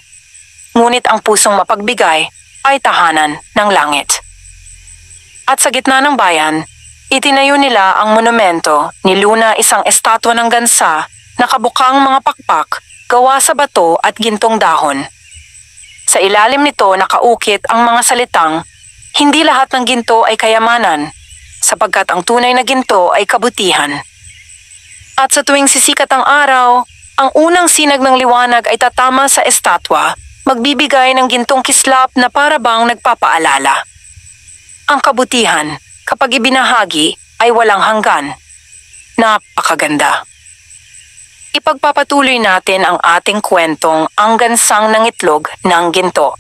ngunit ang pusong mapagbigay ay tahanan ng langit. At sa gitna ng bayan, itinayo nila ang monumento ni Luna, isang estatwa ng gansa na kabukang mga pakpak gawa sa bato at gintong dahon. Sa ilalim nito nakaukit ang mga salitang, hindi lahat ng ginto ay kayamanan, sapagkat ang tunay na ginto ay kabutihan. At sa tuwing sisikat ang araw, ang unang sinag ng liwanag ay tatama sa estatwa, magbibigay ng gintong kislap na para bang nagpapaalala. Ang kabutihan, kapag ibinahagi, ay walang hanggan. Napakaganda. Ipagpapatuloy natin ang ating kwentong Ang Gansang Nangitlog ng Ginto.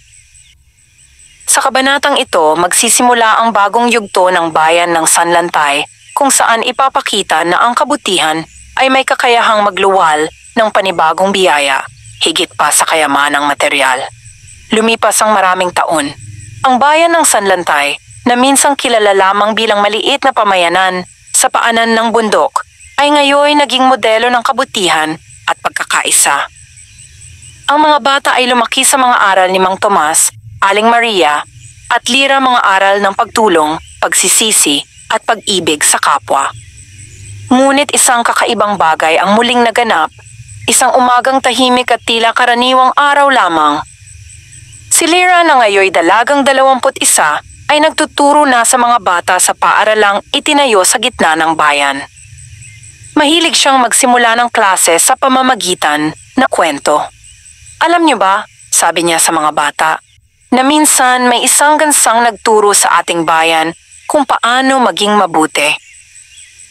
Sa kabanatang ito, magsisimula ang bagong yugto ng bayan ng Sanlantay kung saan ipapakita na ang kabutihan ay may kakayahang magluwal ng panibagong biyaya, higit pa sa kayamanang material. Lumipas ang maraming taon. Ang bayan ng Sanlantay, na minsang kilala lamang bilang maliit na pamayanan sa paanan ng bundok, ay ngayon naging modelo ng kabutihan at pagkakaisa. Ang mga bata ay lumaki sa mga aral ni Mang Tomas, Aling Maria, at lira mga aral ng pagtulong, pagsisisi at pag-ibig sa kapwa. Ngunit isang kakaibang bagay ang muling naganap, isang umagang tahimik at tila karaniwang araw lamang. Si Lyra na ngayoy dalagang 21 ay nagtuturo na sa mga bata sa paaralang itinayo sa gitna ng bayan. Mahilig siyang magsimula ng klase sa pamamagitan na kwento. Alam niyo ba, sabi niya sa mga bata, na minsan may isang gansang nagturo sa ating bayan kung paano maging mabuti.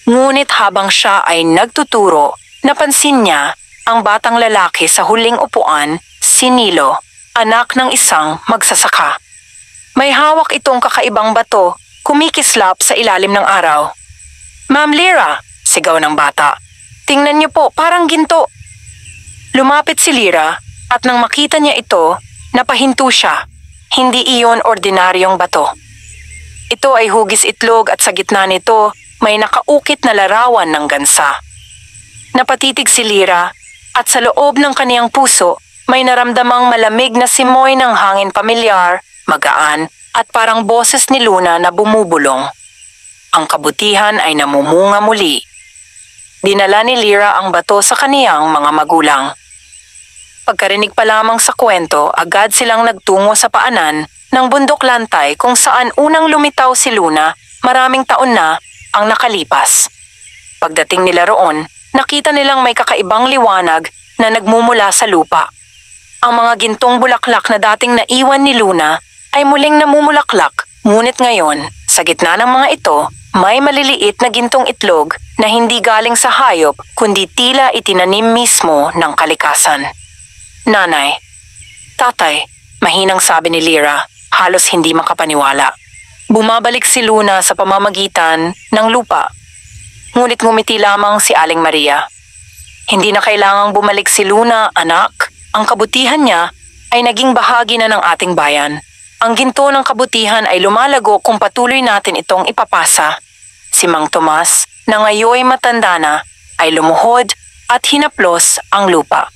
Ngunit habang siya ay nagtuturo, napansin niya ang batang lalaki sa huling upuan, si Nilo, anak ng isang magsasaka. May hawak itong kakaibang bato, kumikislap sa ilalim ng araw. "Ma'am Lyra," sigaw ng bata, "tingnan niyo po, parang ginto." Lumapit si Lyra at nang makita niya ito, napahinto siya. Hindi iyon ordinaryong bato. Ito ay hugis itlog at sa gitna nito may nakaukit na larawan ng gansa. Napatitig si Lyra at sa loob ng kaniyang puso may naramdamang malamig na simoy ng hangin pamilyar, magaan at parang boses ni Luna na bumubulong. Ang kabutihan ay namumunga muli. Dinala ni Lyra ang bato sa kaniyang mga magulang. Pagkarinig pa lamang sa kwento, agad silang nagtungo sa paanan ng bundok lantay kung saan unang lumitaw si Luna, maraming taon na ang nakalipas. Pagdating nila roon, nakita nilang may kakaibang liwanag na nagmumula sa lupa. Ang mga gintong bulaklak na dating naiwan ni Luna ay muling namumulaklak, ngunit ngayon, sa gitna ng mga ito, may maliliit na gintong itlog na hindi galing sa hayop kundi tila itinanim mismo ng kalikasan. "Nanay, tatay," mahinang sabi ni Lyra, halos hindi makapaniwala. Bumabalik si Luna sa pamamagitan ng lupa. Ngunit ngumiti lamang si Aling Maria. "Hindi na kailangang bumalik si Luna, anak. Ang kabutihan niya ay naging bahagi na ng ating bayan. Ang ginto ng kabutihan ay lumalago kung patuloy natin itong ipapasa." Si Mang Tomas, na ngayoy matanda na, ay lumuhod at hinaplos ang lupa.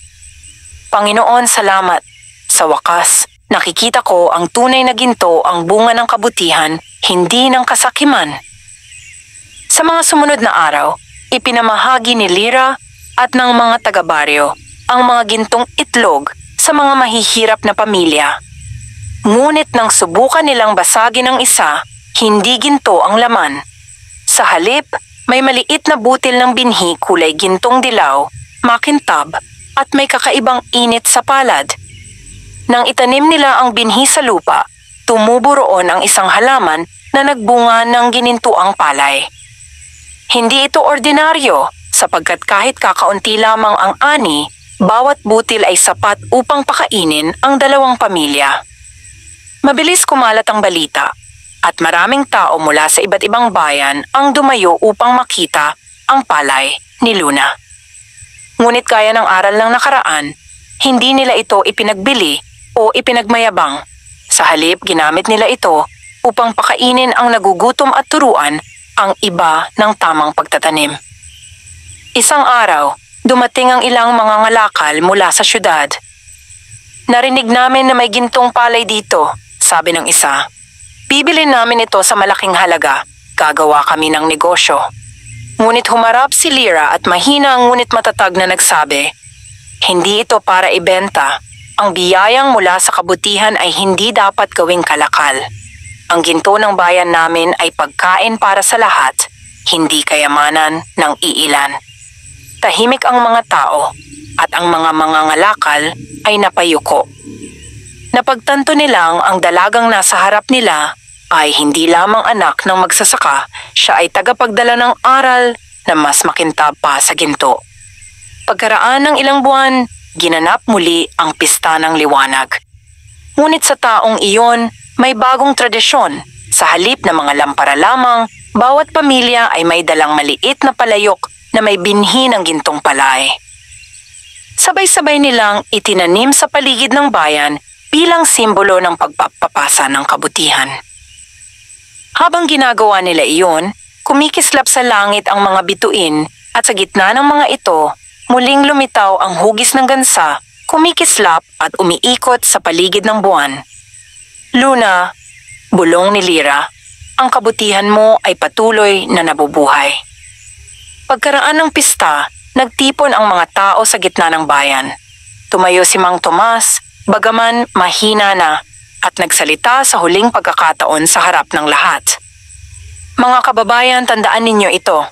"Panginoon, salamat. Sa wakas, nakikita ko ang tunay na ginto ang bunga ng kabutihan, hindi ng kasakiman." Sa mga sumunod na araw, ipinamahagi ni Lyra at ng mga taga-baryo ang mga gintong itlog sa mga mahihirap na pamilya. Ngunit nang subukan nilang basagin ang isa, hindi ginto ang laman. Sa halip, may maliit na butil ng binhi kulay gintong dilaw, makintab, at may kakaibang init sa palad. Nang itanim nila ang binhi sa lupa, tumubo roon ang isang halaman na nagbunga ng ginintuang palay. Hindi ito ordinaryo sapagkat kahit kakaunti lamang ang ani, bawat butil ay sapat upang pakainin ang dalawang pamilya. Mabilis kumalat ang balita at maraming tao mula sa iba't ibang bayan ang dumayo upang makita ang palay ni Luna. Ngunit gaya ng aral ng nakaraan, hindi nila ito ipinagbili o ipinagmayabang. Sa halip, ginamit nila ito upang pakainin ang nagugutom at turuan ang iba ng tamang pagtatanim. Isang araw, dumating ang ilang mga ngalakal mula sa syudad. "Narinig namin na may gintong palay dito," sabi ng isa. "Bibilin namin ito sa malaking halaga. Gagawa kami ng negosyo." Ngunit humarap si Lyra at mahina ngunit matatag na nagsabi, "Hindi ito para ibenta. Ang biyayang mula sa kabutihan ay hindi dapat gawing kalakal. Ang ginto ng bayan namin ay pagkain para sa lahat, hindi kayamanan ng iilan." Tahimik ang mga tao at ang mga mangangalakal ay napayuko. Napagtanto nilang ang dalagang nasa harap nila ay hindi lamang anak ng magsasaka, siya ay tagapagdala ng aral na mas makintab pa sa ginto. Pagkaraan ng ilang buwan, ginanap muli ang pista ng liwanag. Ngunit sa taong iyon, may bagong tradisyon. Sa halip na mga lampara lamang, bawat pamilya ay may dalang maliit na palayok na may binhi ng gintong palay. Sabay-sabay nilang itinanim sa paligid ng bayan bilang simbolo ng pagpapasa ng kabutihan. Habang ginagawa nila iyon, kumikislap sa langit ang mga bituin at sa gitna ng mga ito, muling lumitaw ang hugis ng gansa, kumikislap at umiikot sa paligid ng buwan. "Luna," bulong ni Lyra, "ang kabutihan mo ay patuloy na nabubuhay." Pagkaraan ng pista, nagtipon ang mga tao sa gitna ng bayan. Tumayo si Mang Tomas, bagaman mahina na, at nagsalita sa huling pagkakataon sa harap ng lahat. "Mga kababayan, tandaan ninyo ito.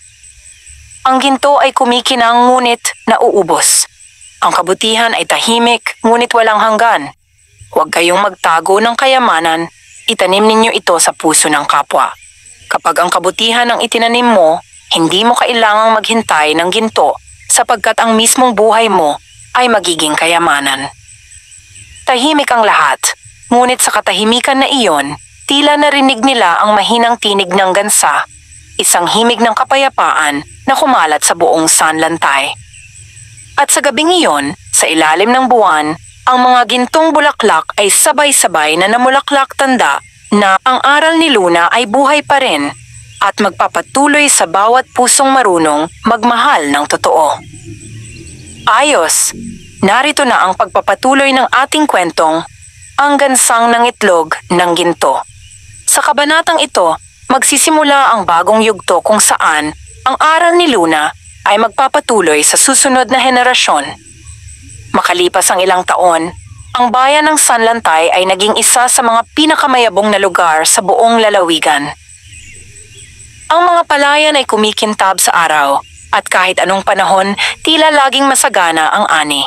Ang ginto ay kumikinang ngunit nauubos. Ang kabutihan ay tahimik ngunit walang hanggan. Huwag kayong magtago ng kayamanan, itanim ninyo ito sa puso ng kapwa. Kapag ang kabutihan ang itinanim mo, hindi mo kailangang maghintay ng ginto sapagkat ang mismong buhay mo ay magiging kayamanan." Tahimik ang lahat, ngunit sa katahimikan na iyon, tila narinig nila ang mahinang tinig ng gansa, isang himig ng kapayapaan na kumalat sa buong sanlantay. At sa gabing iyon, sa ilalim ng buwan, ang mga gintong bulaklak ay sabay-sabay na namulaklak, tanda na ang aral ni Luna ay buhay pa rin at magpapatuloy sa bawat pusong marunong magmahal ng totoo. Ayos, narito na ang pagpapatuloy ng ating kwentong Ang Gansang Nangitlog ng Ginto. Sa kabanatang ito, magsisimula ang bagong yugto kung saan ang aral ni Luna ay magpapatuloy sa susunod na henerasyon. Makalipas ang ilang taon, ang bayan ng Sanlantay ay naging isa sa mga pinakamayabong na lugar sa buong lalawigan. Ang mga palayan ay kumikintab sa araw at kahit anong panahon, tila laging masagana ang ani.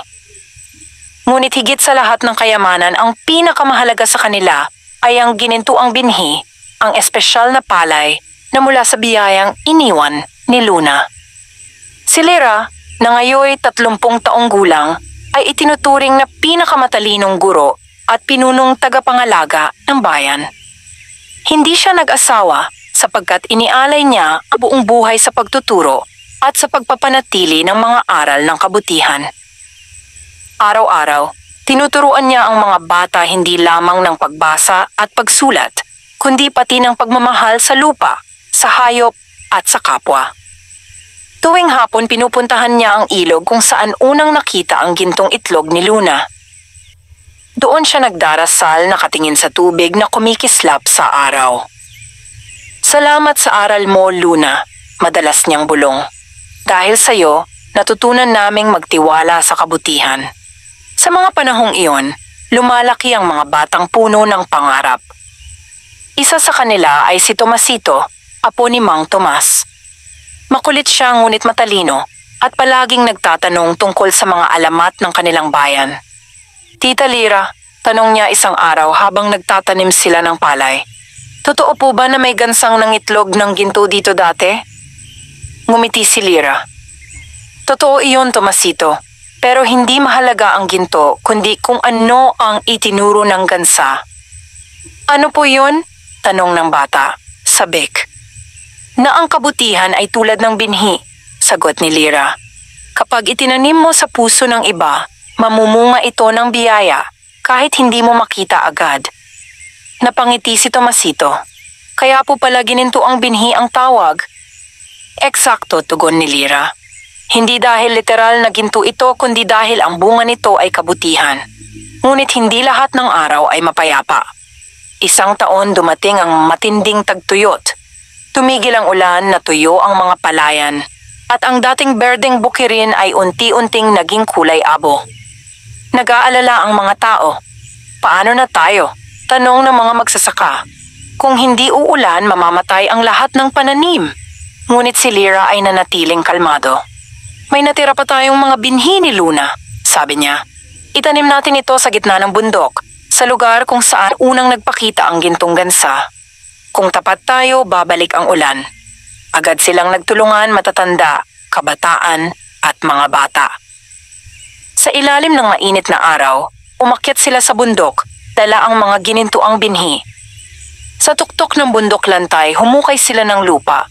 Ngunit higit sa lahat ng kayamanan, ang pinakamahalaga sa kanila ay ang ginintuang binhi, ang espesyal na palay na mula sa biyayang iniwan ni Luna. Si Lyra, na ngayoy 30 taong gulang, ay itinuturing na pinakamatalinong guro at pinunong tagapangalaga ng bayan. Hindi siya nag-asawa sapagkat inialay niya ang buong buhay sa pagtuturo at sa pagpapanatili ng mga aral ng kabutihan. Araw-araw, tinuturuan niya ang mga bata hindi lamang ng pagbasa at pagsulat, kundi pati ng pagmamahal sa lupa, sa hayop at sa kapwa. Tuwing hapon pinupuntahan niya ang ilog kung saan unang nakita ang gintong itlog ni Luna. Doon siya nagdarasal, nakatingin sa tubig na kumikislap sa araw. "Salamat sa aral mo, Luna," madalas niyang bulong. "Dahil sa'yo, natutunan naming magtiwala sa kabutihan." Sa mga panahong iyon, lumalaki ang mga batang puno ng pangarap. Isa sa kanila ay si Tomasito, apo ni Mang Tomas. Makulit siya ngunit matalino at palaging nagtatanong tungkol sa mga alamat ng kanilang bayan. "Tita Lyra," tanong niya isang araw habang nagtatanim sila ng palay, "totoo po ba na may gansang nangitlog ng ginto dito dati?" Ngumiti si Lyra. "Totoo iyon, Tomasito. Pero hindi mahalaga ang ginto kundi kung ano ang itinuro ng gansa. Ano po yun? Tanong ng bata. Sabik. Na ang kabutihan ay tulad ng binhi, sagot ni Lyra. Kapag itinanim mo sa puso ng iba, mamumunga ito ng biyaya kahit hindi mo makita agad. Napangiti si Tomasito. Kaya po pala gininto ang binhi ang tawag. Eksakto, tugon ni Lyra. Hindi dahil literal na ginto ito kundi dahil ang bunga nito ay kabutihan. Ngunit hindi lahat ng araw ay mapayapa. Isang taon dumating ang matinding tagtuyot. Tumigil ang ulan, natuyo ang mga palayan, at ang dating berdeng bukirin ay unti-unting naging kulay abo. Nag-aalala ang mga tao. Paano na tayo? Tanong ng mga magsasaka. Kung hindi uulan, mamamatay ang lahat ng pananim. Ngunit si Lyra ay nanatiling kalmado. May natira pa tayong mga binhi ni Luna, sabi niya. Itanim natin ito sa gitna ng bundok, sa lugar kung saan unang nagpakita ang gintong gansa. Kung tapat tayo, babalik ang ulan. Agad silang nagtulungan matatanda, kabataan at mga bata. Sa ilalim ng mainit na araw, umakyat sila sa bundok, dala ang mga ginintuang binhi. Sa tuktok ng bundok lantay, humukay sila ng lupa.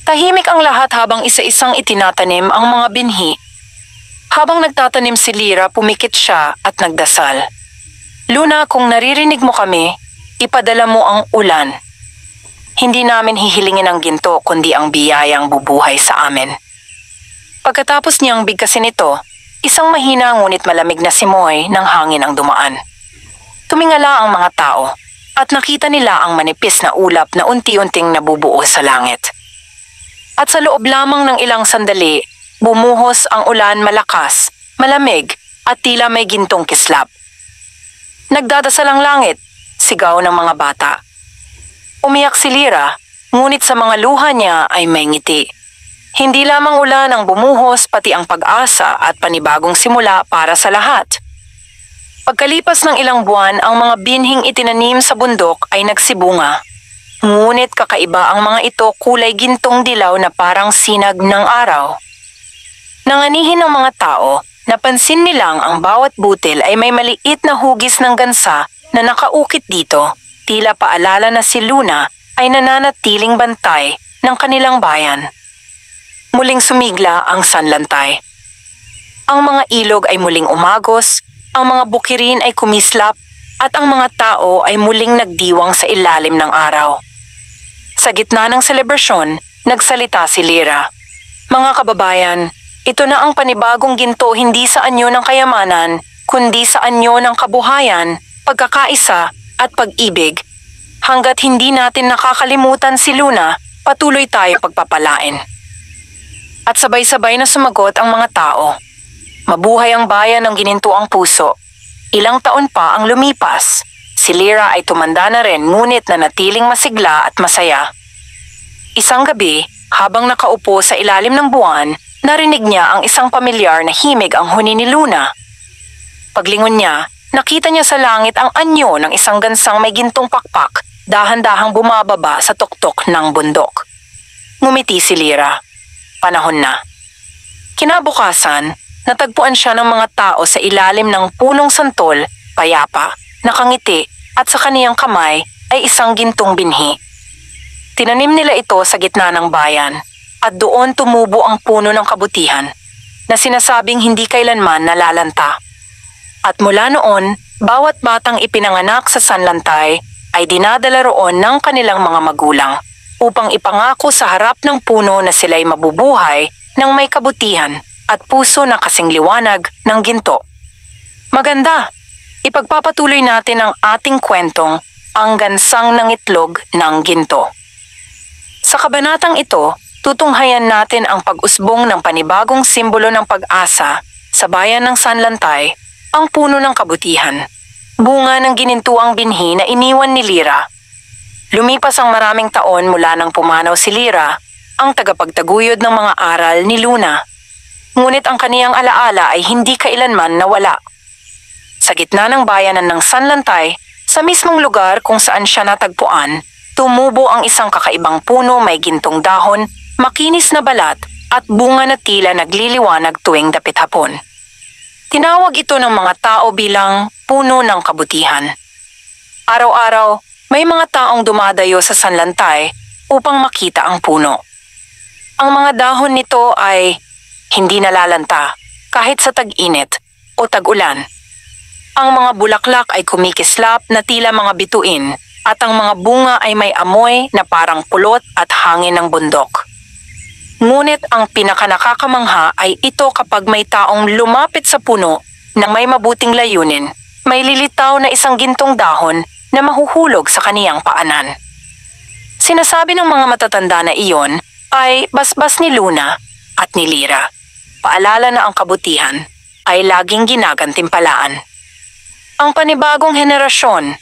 Tahimik ang lahat habang isa-isang itinatanim ang mga binhi. Habang nagtatanim si Lyra, pumikit siya at nagdasal. Luna, kung naririnig mo kami, ipadala mo ang ulan. Hindi namin hihilingin ang ginto kundi ang biyayang bubuhay sa amin. Pagkatapos niyang bigkasin ito, isang mahina ngunit malamig na simoy ng hangin ang dumaan. Tumingala ang mga tao at nakita nila ang manipis na ulap na unti-unting nabubuo sa langit. At sa loob lamang ng ilang sandali, bumuhos ang ulan malakas, malamig at tila may gintong kislap. Nagdadasal ang langit, sigaw ng mga bata. Umiyak si Lyra, ngunit sa mga luha niya ay may ngiti. Hindi lamang ulan ang bumuhos, pati ang pag-asa at panibagong simula para sa lahat. Pagkalipas ng ilang buwan, ang mga binhing itinanim sa bundok ay nagsibunga. Ngunit kakaiba ang mga ito, kulay gintong dilaw na parang sinag ng araw. Nanganihin ng mga tao, napansin nilang ang bawat butil ay may maliit na hugis ng gansa na nakaukit dito. Tila paalala na si Luna ay nananatiling bantay ng kanilang bayan. Muling sumigla ang sanlantay. Ang mga ilog ay muling umagos, ang mga bukirin ay kumislap, at ang mga tao ay muling nagdiwang sa ilalim ng araw. Sa gitna ng selebrasyon, nagsalita si Lyra. Mga kababayan, ito na ang panibagong ginto hindi sa anyo ng kayamanan, kundi sa anyo ng kabuhayan, pagkakaisa at pag-ibig. Hanggat hindi natin nakakalimutan si Luna, patuloy tayo pagpapalain. At sabay-sabay na sumagot ang mga tao. Mabuhay ang bayan ng ginintuang puso. Ilang taon pa ang lumipas. Si Lyra ay tumanda na rin ngunit nanatiling masigla at masaya. Isang gabi, habang nakaupo sa ilalim ng buwan, narinig niya ang isang pamilyar na himig ang huni ni Luna. Paglingon niya, nakita niya sa langit ang anyo ng isang gansang may gintong pakpak, dahan-dahang bumababa sa tuktok ng bundok. Ngumiti si Lyra. Panahon na. Kinabukasan, natagpuan siya ng mga tao sa ilalim ng punong santol, payapa, nakangiti, at sa kaniyang kamay ay isang gintong binhi. Tinanim nila ito sa gitna ng bayan, at doon tumubo ang puno ng kabutihan, na sinasabing hindi kailanman nalalanta. At mula noon, bawat batang ipinanganak sa sanlantay ay dinadala roon ng kanilang mga magulang upang ipangako sa harap ng puno na sila'y mabubuhay ng may kabutihan at puso na kasing liwanag ng ginto. Maganda! Ipagpapatuloy natin ang ating kwentong Ang Gansang Nangitlog ng Ginto. Sa kabanatang ito, tutunghayan natin ang pag-usbong ng panibagong simbolo ng pag-asa sa bayan ng Sanlantay, ang puno ng kabutihan, bunga ng ginintuang binhi na iniwan ni Lyra. Lumipas ang maraming taon mula nang pumanaw si Lyra, ang tagapagtaguyod ng mga aral ni Luna. Ngunit ang kaniyang alaala ay hindi kailanman nawala. Sa gitna ng bayanan ng Sanlantay, sa mismong lugar kung saan siya natagpuan, tumubo ang isang kakaibang puno may gintong dahon, makinis na balat at bunga na tila nagliliwanag tuwing dapit hapon. Tinawag ito ng mga tao bilang puno ng kabutihan. Araw-araw, may mga taong dumadayo sa Sanlantay upang makita ang puno. Ang mga dahon nito ay hindi nalalanta kahit sa tag-init o tag-ulan. Ang mga bulaklak ay kumikislap na tila mga bituin at ang mga bunga ay may amoy na parang pulot at hangin ng bundok. Ngunit ang pinakanakakamangha ay ito kapag may taong lumapit sa puno ng may mabuting layunin, may lilitaw na isang gintong dahon na mahuhulog sa kaniyang paanan. Sinasabi ng mga matatanda na iyon ay basbas ni Luna at ni Lyra. Paalala na ang kabutihan ay laging ginagantimpalaan. Ang panibagong henerasyon,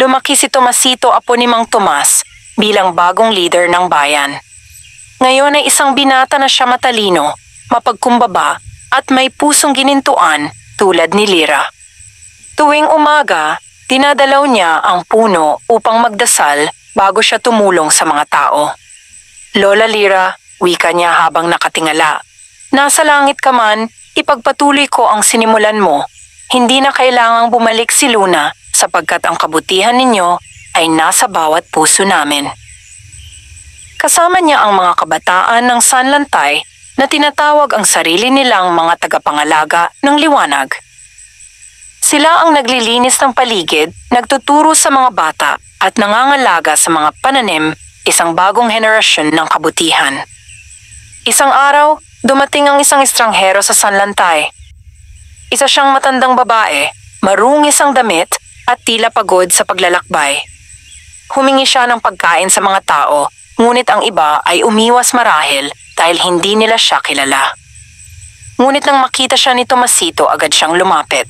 lumaki si Tomasito, apo ni Mang Tomas, bilang bagong leader ng bayan. Ngayon ay isang binata na siya matalino, mapagkumbaba at may pusong ginintuan tulad ni Lyra. Tuwing umaga, dinadalaw niya ang puno upang magdasal bago siya tumulong sa mga tao. Lola Lyra, wika niya habang nakatingala, nasa langit ka man, ipagpatuloy ko ang sinimulan mo. Hindi na kailangang bumalik si Luna sapagkat ang kabutihan ninyo ay nasa bawat puso namin. Kasama niya ang mga kabataan ng Sanlantay na tinatawag ang sarili nilang mga tagapangalaga ng liwanag. Sila ang naglilinis ng paligid, nagtuturo sa mga bata at nangangalaga sa mga pananim, isang bagong henerasyon ng kabutihan. Isang araw, dumating ang isang estranghero sa Sanlantay. Isa siyang matandang babae, marungis ang damit at tila pagod sa paglalakbay. Humingi siya ng pagkain sa mga tao, ngunit ang iba ay umiwas marahil dahil hindi nila siya kilala. Ngunit nang makita siya ni Tomasito, agad siyang lumapit.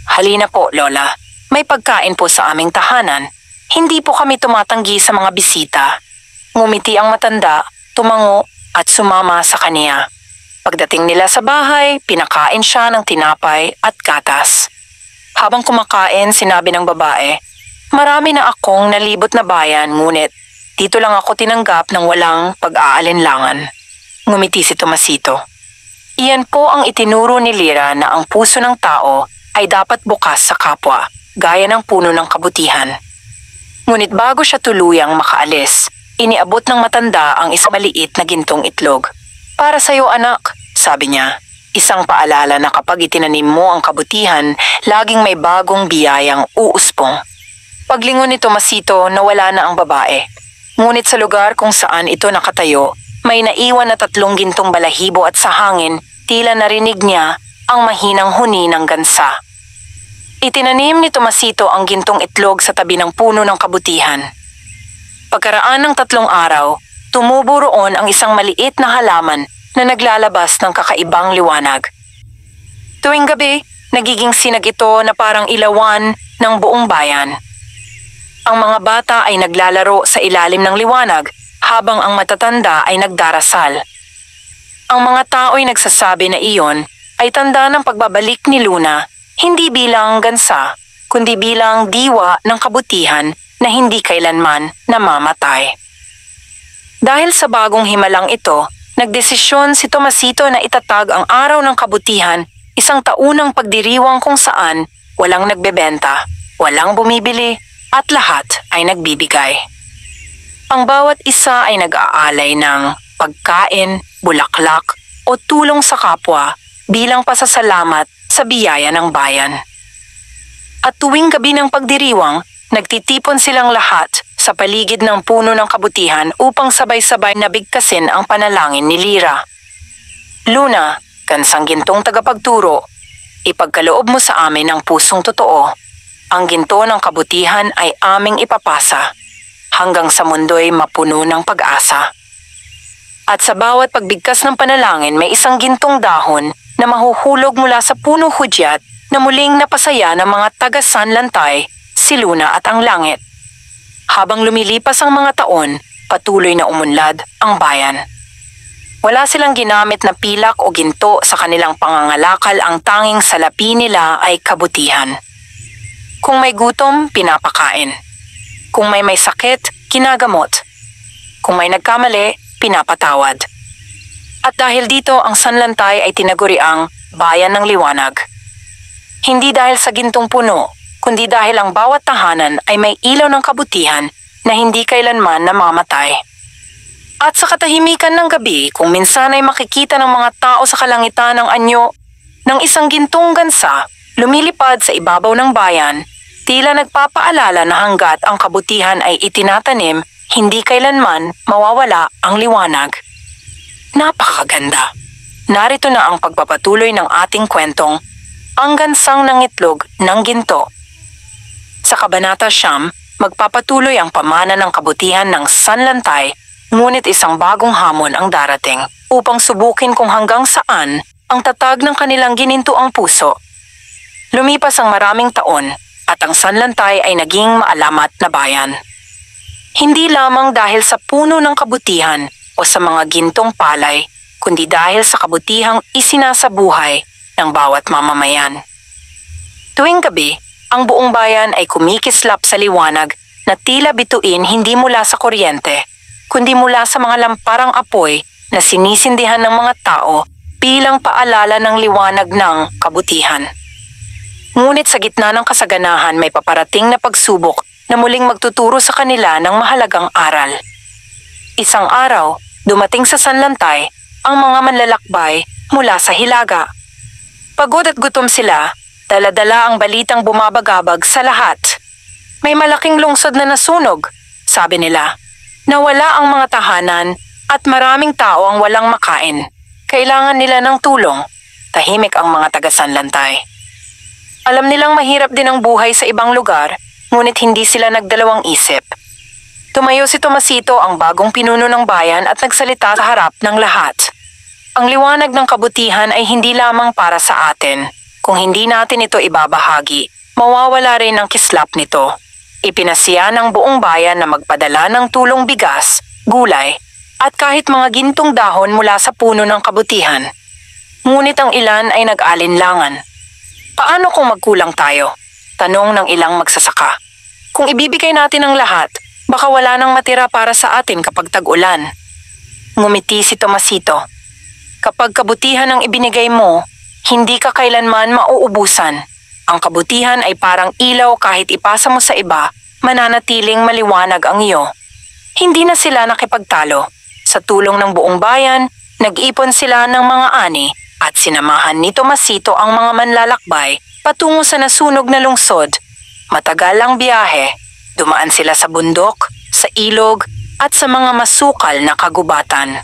Halina po, Lola. May pagkain po sa aming tahanan. Hindi po kami tumatanggi sa mga bisita. Ngumiti ang matanda, tumango at sumama sa kaniya. Pagdating nila sa bahay, pinakain siya ng tinapay at gatas. Habang kumakain, sinabi ng babae, "Marami na akong nalibot na bayan, ngunit dito lang ako tinanggap ng walang pag-aalinlangan." Ngumiti si Tomasito. Iyan po ang itinuro ni Lyra na ang puso ng tao ay dapat bukas sa kapwa, gaya ng puno ng kabutihan. Ngunit bago siya tuluyang makaalis, iniabot ng matanda ang isang maliit na gintong itlog. "Para sa'yo, anak," sabi niya. Isang paalala na kapag itinanim mo ang kabutihan, laging may bagong biyayang uuspong. Paglingon ni Tomasito, nawala na ang babae. Ngunit sa lugar kung saan ito nakatayo, may naiwan na 3 gintong balahibo at sa hangin, tila narinig niya ang mahinang huni ng gansa. Itinanim ni Tomasito ang gintong itlog sa tabi ng puno ng kabutihan. Pagkaraan ng 3 araw, tumubo roon ang isang maliit na halaman na naglalabas ng kakaibang liwanag. Tuwing gabi, nagiging sinag ito na parang ilawan ng buong bayan. Ang mga bata ay naglalaro sa ilalim ng liwanag habang ang matatanda ay nagdarasal. Ang mga tao'y nagsasabi na iyon ay tanda ng pagbabalik ni Luna, hindi bilang gansa, kundi bilang diwa ng kabutihan na hindi kailanman namamatay. Dahil sa bagong himalang ito, nagdesisyon si Tomasito na itatag ang araw ng kabutihan, isang taunang pagdiriwang kung saan walang nagbebenta, walang bumibili, at lahat ay nagbibigay. Ang bawat isa ay nag-aalay ng pagkain, bulaklak, o tulong sa kapwa bilang pasasalamat sa biyaya ng bayan. At tuwing gabi ng pagdiriwang, nagtitipon silang lahat sa paligid ng puno ng kabutihan upang sabay-sabay na bigkasin ang panalangin ni Lyra. "Luna, kansang gintong tagapagturo, ipagkaloob mo sa amin ang pusong totoo. Ang ginto ng kabutihan ay aming ipapasa hanggang sa mundo'y mapuno ng pag-asa. At sa bawat pagbigkas ng panalangin may isang gintong dahon na mahuhulog mula sa puno hudyat na muling napasaya ng mga taga-Sanlantay, si Luna at ang langit. Habang lumilipas ang mga taon, patuloy na umunlad ang bayan. Wala silang ginamit na pilak o ginto sa kanilang pangangalakal, ang tanging salapi nila ay kabutihan. Kung may gutom, pinapakain. Kung may sakit, kinagamot. Kung may nagkamali, pinapatawad. At dahil dito, ang Sanlantay ay tinaguriang Bayan ng Liwanag, Hindi dahil sa gintong puno, kundi dahil ang bawat tahanan ay may ilaw ng kabutihan na hindi kailanman namamatay. At sa katahimikan ng gabi, kung minsan ay makikita ng mga tao sa kalangitan ng anyo ng isang gintong gansa lumilipad sa ibabaw ng bayan, tila nagpapaalala na hanggat ang kabutihan ay itinatanim, hindi kailanman mawawala ang liwanag. Napakaganda. Narito na ang pagpapatuloy ng ating kwentong, Ang Gansang Nangitlog ng Ginto. Sa Kabanata 9, magpapatuloy ang pamana ng kabutihan ng sanlantay, ngunit isang bagong hamon ang darating upang subukin kung hanggang saan ang tatag ng kanilang ginintuang puso. Lumipas ang maraming taon at ang sanlantay ay naging maalamat na bayan. Hindi lamang dahil sa puno ng kabutihan o sa mga gintong palay, kundi dahil sa kabutihang isinasabuhay ng bawat mamamayan. Tuwing gabi, ang buong bayan ay kumikislap sa liwanag na tila bituin hindi mula sa kuryente, kundi mula sa mga lamparang apoy na sinisindihan ng mga tao bilang paalala ng liwanag ng kabutihan. Ngunit sa gitna ng kasaganahan may paparating na pagsubok na muling magtuturo sa kanila ng mahalagang aral. Isang araw, dumating sa sanlantay ang mga manlalakbay mula sa hilaga. Pagod at gutom sila, dala-dala ang balitang bumabagabag sa lahat. May malaking lungsod na nasunog, sabi nila. Nawala ang mga tahanan at maraming tao ang walang makain. Kailangan nila ng tulong. Tahimik ang mga taga-sanlantay. Alam nilang mahirap din ang buhay sa ibang lugar, ngunit hindi sila nagdalawang isip. Tumayo si Tomasito, ang bagong pinuno ng bayan, at nagsalita sa harap ng lahat. Ang liwanag ng kabutihan ay hindi lamang para sa atin. Kung hindi natin ito ibabahagi, mawawala rin ang kislap nito. Ipinasiya ng buong bayan na magpadala ng tulong bigas, gulay, at kahit mga gintong dahon mula sa puno ng kabutihan. Ngunit ang ilan ay nag-alinlangan. Paano kung magkulang tayo? Tanong ng ilang magsasaka. Kung ibibigay natin ang lahat, baka wala nang matira para sa atin kapag tag-ulan. Ngumiti si Tomasito. Kapag kabutihan ang ibinigay mo, hindi ka kailanman mauubusan. Ang kabutihan ay parang ilaw, kahit ipasa mo sa iba, mananatiling maliwanag ang iyo. Hindi na sila nakipagtalo. Sa tulong ng buong bayan, nag-ipon sila ng mga ani at sinamahan ni Tomasito ang mga manlalakbay patungo sa nasunog na lungsod. Matagal ang biyahe. Dumaan sila sa bundok, sa ilog, at sa mga masukal na kagubatan.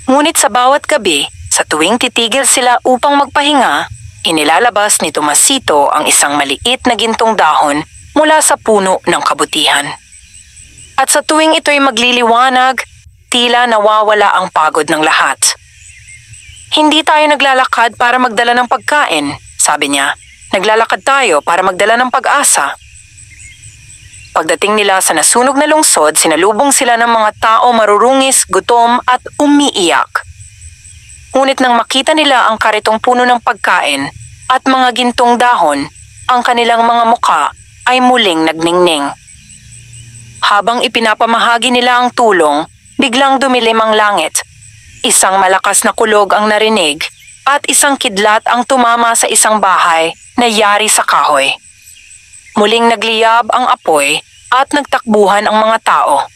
Ngunit sa bawat gabi, sa tuwing titigil sila upang magpahinga, inilalabas ni Tomasito ang isang maliit na gintong dahon mula sa puno ng kabutihan. At sa tuwing ito'y magliliwanag, tila nawawala ang pagod ng lahat. Hindi tayo naglalakad para magdala ng pagkain, sabi niya. Naglalakad tayo para magdala ng pag-asa. Pagdating nila sa nasunog na lungsod, sinalubong sila ng mga tao marurungis, gutom at umiiyak. Ngunit nang makita nila ang karitong puno ng pagkain at mga gintong dahon, ang kanilang mga muka ay muling nagningning. Habang ipinapamahagi nila ang tulong, biglang dumilim ang langit. Isang malakas na kulog ang narinig at isang kidlat ang tumama sa isang bahay na yari sa kahoy. Muling nagliyab ang apoy at nagtakbuhan ang mga tao.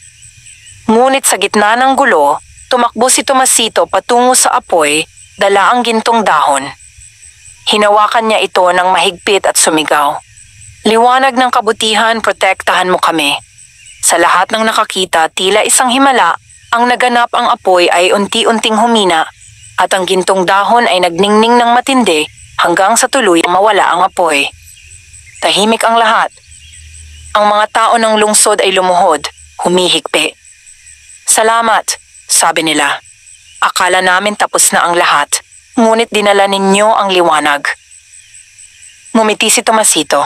Ngunit sa gitna ng gulo, tumakbo si Tomasito patungo sa apoy, dala ang gintong dahon. Hinawakan niya ito ng mahigpit at sumigaw. Liwanag ng kabutihan, protektahan mo kami. Sa lahat ng nakakita, tila isang himala, ang naganap ang apoy ay unti-unting humina at ang gintong dahon ay nagningning ng matindi hanggang sa tuluyang mawala ang apoy. Tahimik ang lahat. Ang mga tao ng lungsod ay lumuhod, humihigpi. Salamat, sabi nila. Akala namin tapos na ang lahat, ngunit dinala ninyo ang liwanag. Ngumiti si Tomasito.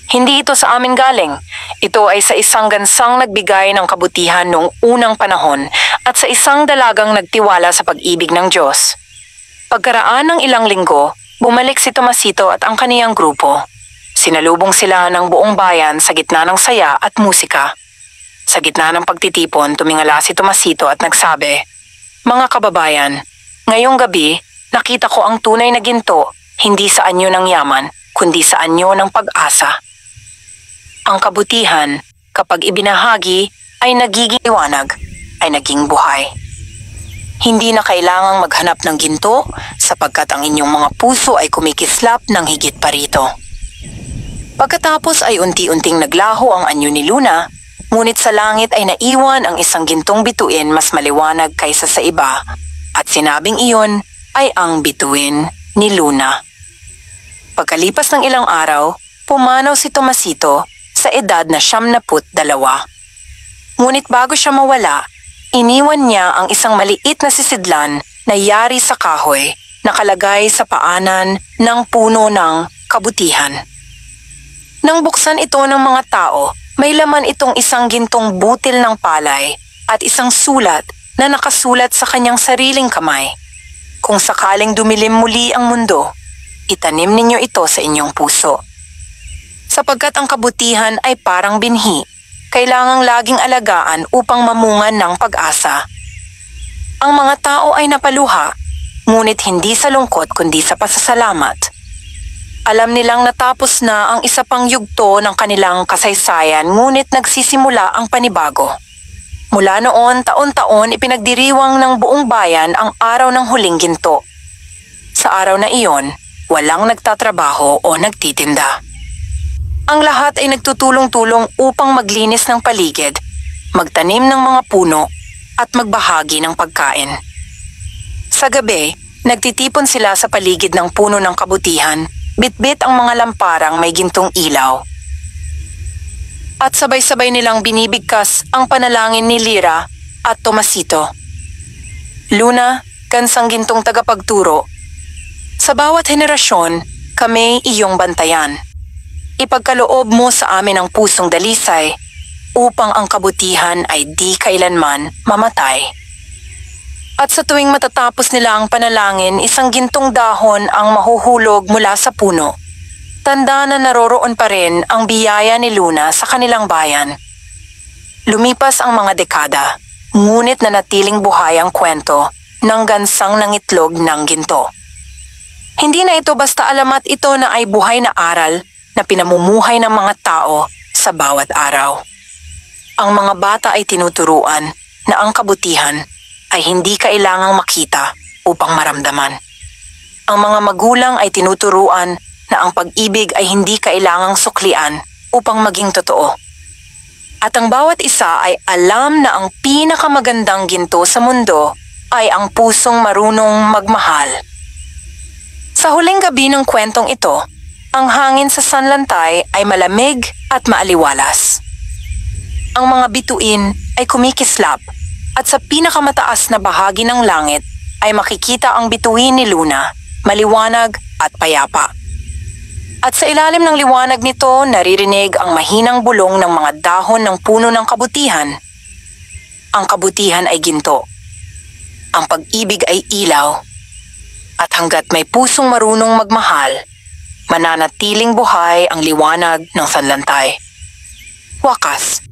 Hindi ito sa amin galing. Ito ay sa isang gansang nagbigay ng kabutihan noong unang panahon at sa isang dalagang nagtiwala sa pag-ibig ng Diyos. Pagkaraan ng ilang linggo, bumalik si Tomasito at ang kaniyang grupo. Sinalubong sila ng buong bayan sa gitna ng saya at musika. Sa gitna ng pagtitipon, tumingala si Tomasito at nagsabi, "Mga kababayan, ngayong gabi, nakita ko ang tunay na ginto hindi sa anyo ng yaman, kundi sa anyo ng pag-asa. Ang kabutihan, kapag ibinahagi, ay nagiging liwanag, ay naging buhay. Hindi na kailangang maghanap ng ginto sapagkat ang inyong mga puso ay kumikislap ng higit pa rito. Pagkatapos ay unti-unting naglaho ang anyo ni Luna, ngunit sa langit ay naiwan ang isang gintong bituin mas maliwanag kaysa sa iba, at sinabing iyon ay ang bituin ni Luna. Pagkalipas ng ilang araw, pumanaw si Tomasito sa edad na 72. Ngunit bago siya mawala, iniwan niya ang isang maliit na sisidlan na yari sa kahoy nakalagay sa paanan ng puno ng kabutihan. Nang buksan ito ng mga tao, may laman itong isang gintong butil ng palay at isang sulat na nakasulat sa kanyang sariling kamay. Kung sakaling dumilim muli ang mundo, itanim ninyo ito sa inyong puso. Sapagkat ang kabutihan ay parang binhi, kailangang laging alagaan upang mamungan ng pag-asa. Ang mga tao ay napaluha, ngunit hindi sa lungkot kundi sa pasasalamat. Alam nilang natapos na ang isa pang yugto ng kanilang kasaysayan, ngunit nagsisimula ang panibago. Mula noon, taon-taon ipinagdiriwang ng buong bayan ang araw ng huling ginto. Sa araw na iyon, walang nagtatrabaho o nagtitinda. Ang lahat ay nagtutulong-tulong upang maglinis ng paligid, magtanim ng mga puno, at magbahagi ng pagkain. Sa gabi, nagtitipon sila sa paligid ng puno ng kabutihan, bitbit ang mga lamparang may gintong ilaw. At sabay-sabay nilang binibigkas ang panalangin ni Lyra at Tomasito. Luna, kansang gintong tagapagturo, sa bawat henerasyon, kami iyong bantayan. Ipagkaloob mo sa amin ang pusong dalisay upang ang kabutihan ay di kailanman mamatay. At sa tuwing matatapos nila ang panalangin, isang gintong dahon ang mahuhulog mula sa puno. Tanda na naroroon pa rin ang biyaya ni Luna sa kanilang bayan. Lumipas ang mga dekada, ngunit nanatiling buhay ang kwento ng gansang nangitlog ng ginto. Hindi na ito basta alamat, ito na ay buhay na aral na pinamumuhay ng mga tao sa bawat araw. Ang mga bata ay tinuturuan na ang kabutihan ay hindi kailangang makita upang maramdaman. Ang mga magulang ay tinuturuan na ang pag-ibig ay hindi kailangang suklian upang maging totoo. At ang bawat isa ay alam na ang pinakamagandang ginto sa mundo ay ang pusong marunong magmahal. Sa huling gabi ng kwentong ito, ang hangin sa Sanlantay ay malamig at maaliwalas. Ang mga bituin ay kumikislap at sa pinakamataas na bahagi ng langit ay makikita ang bituin ni Luna, maliwanag at payapa. At sa ilalim ng liwanag nito, naririnig ang mahinang bulong ng mga dahon ng puno ng kabutihan. Ang kabutihan ay ginto. Ang pag-ibig ay ilaw. At hanggat may pusong marunong magmahal, mananatiling buhay ang liwanag ng Sanlantay. Wakas.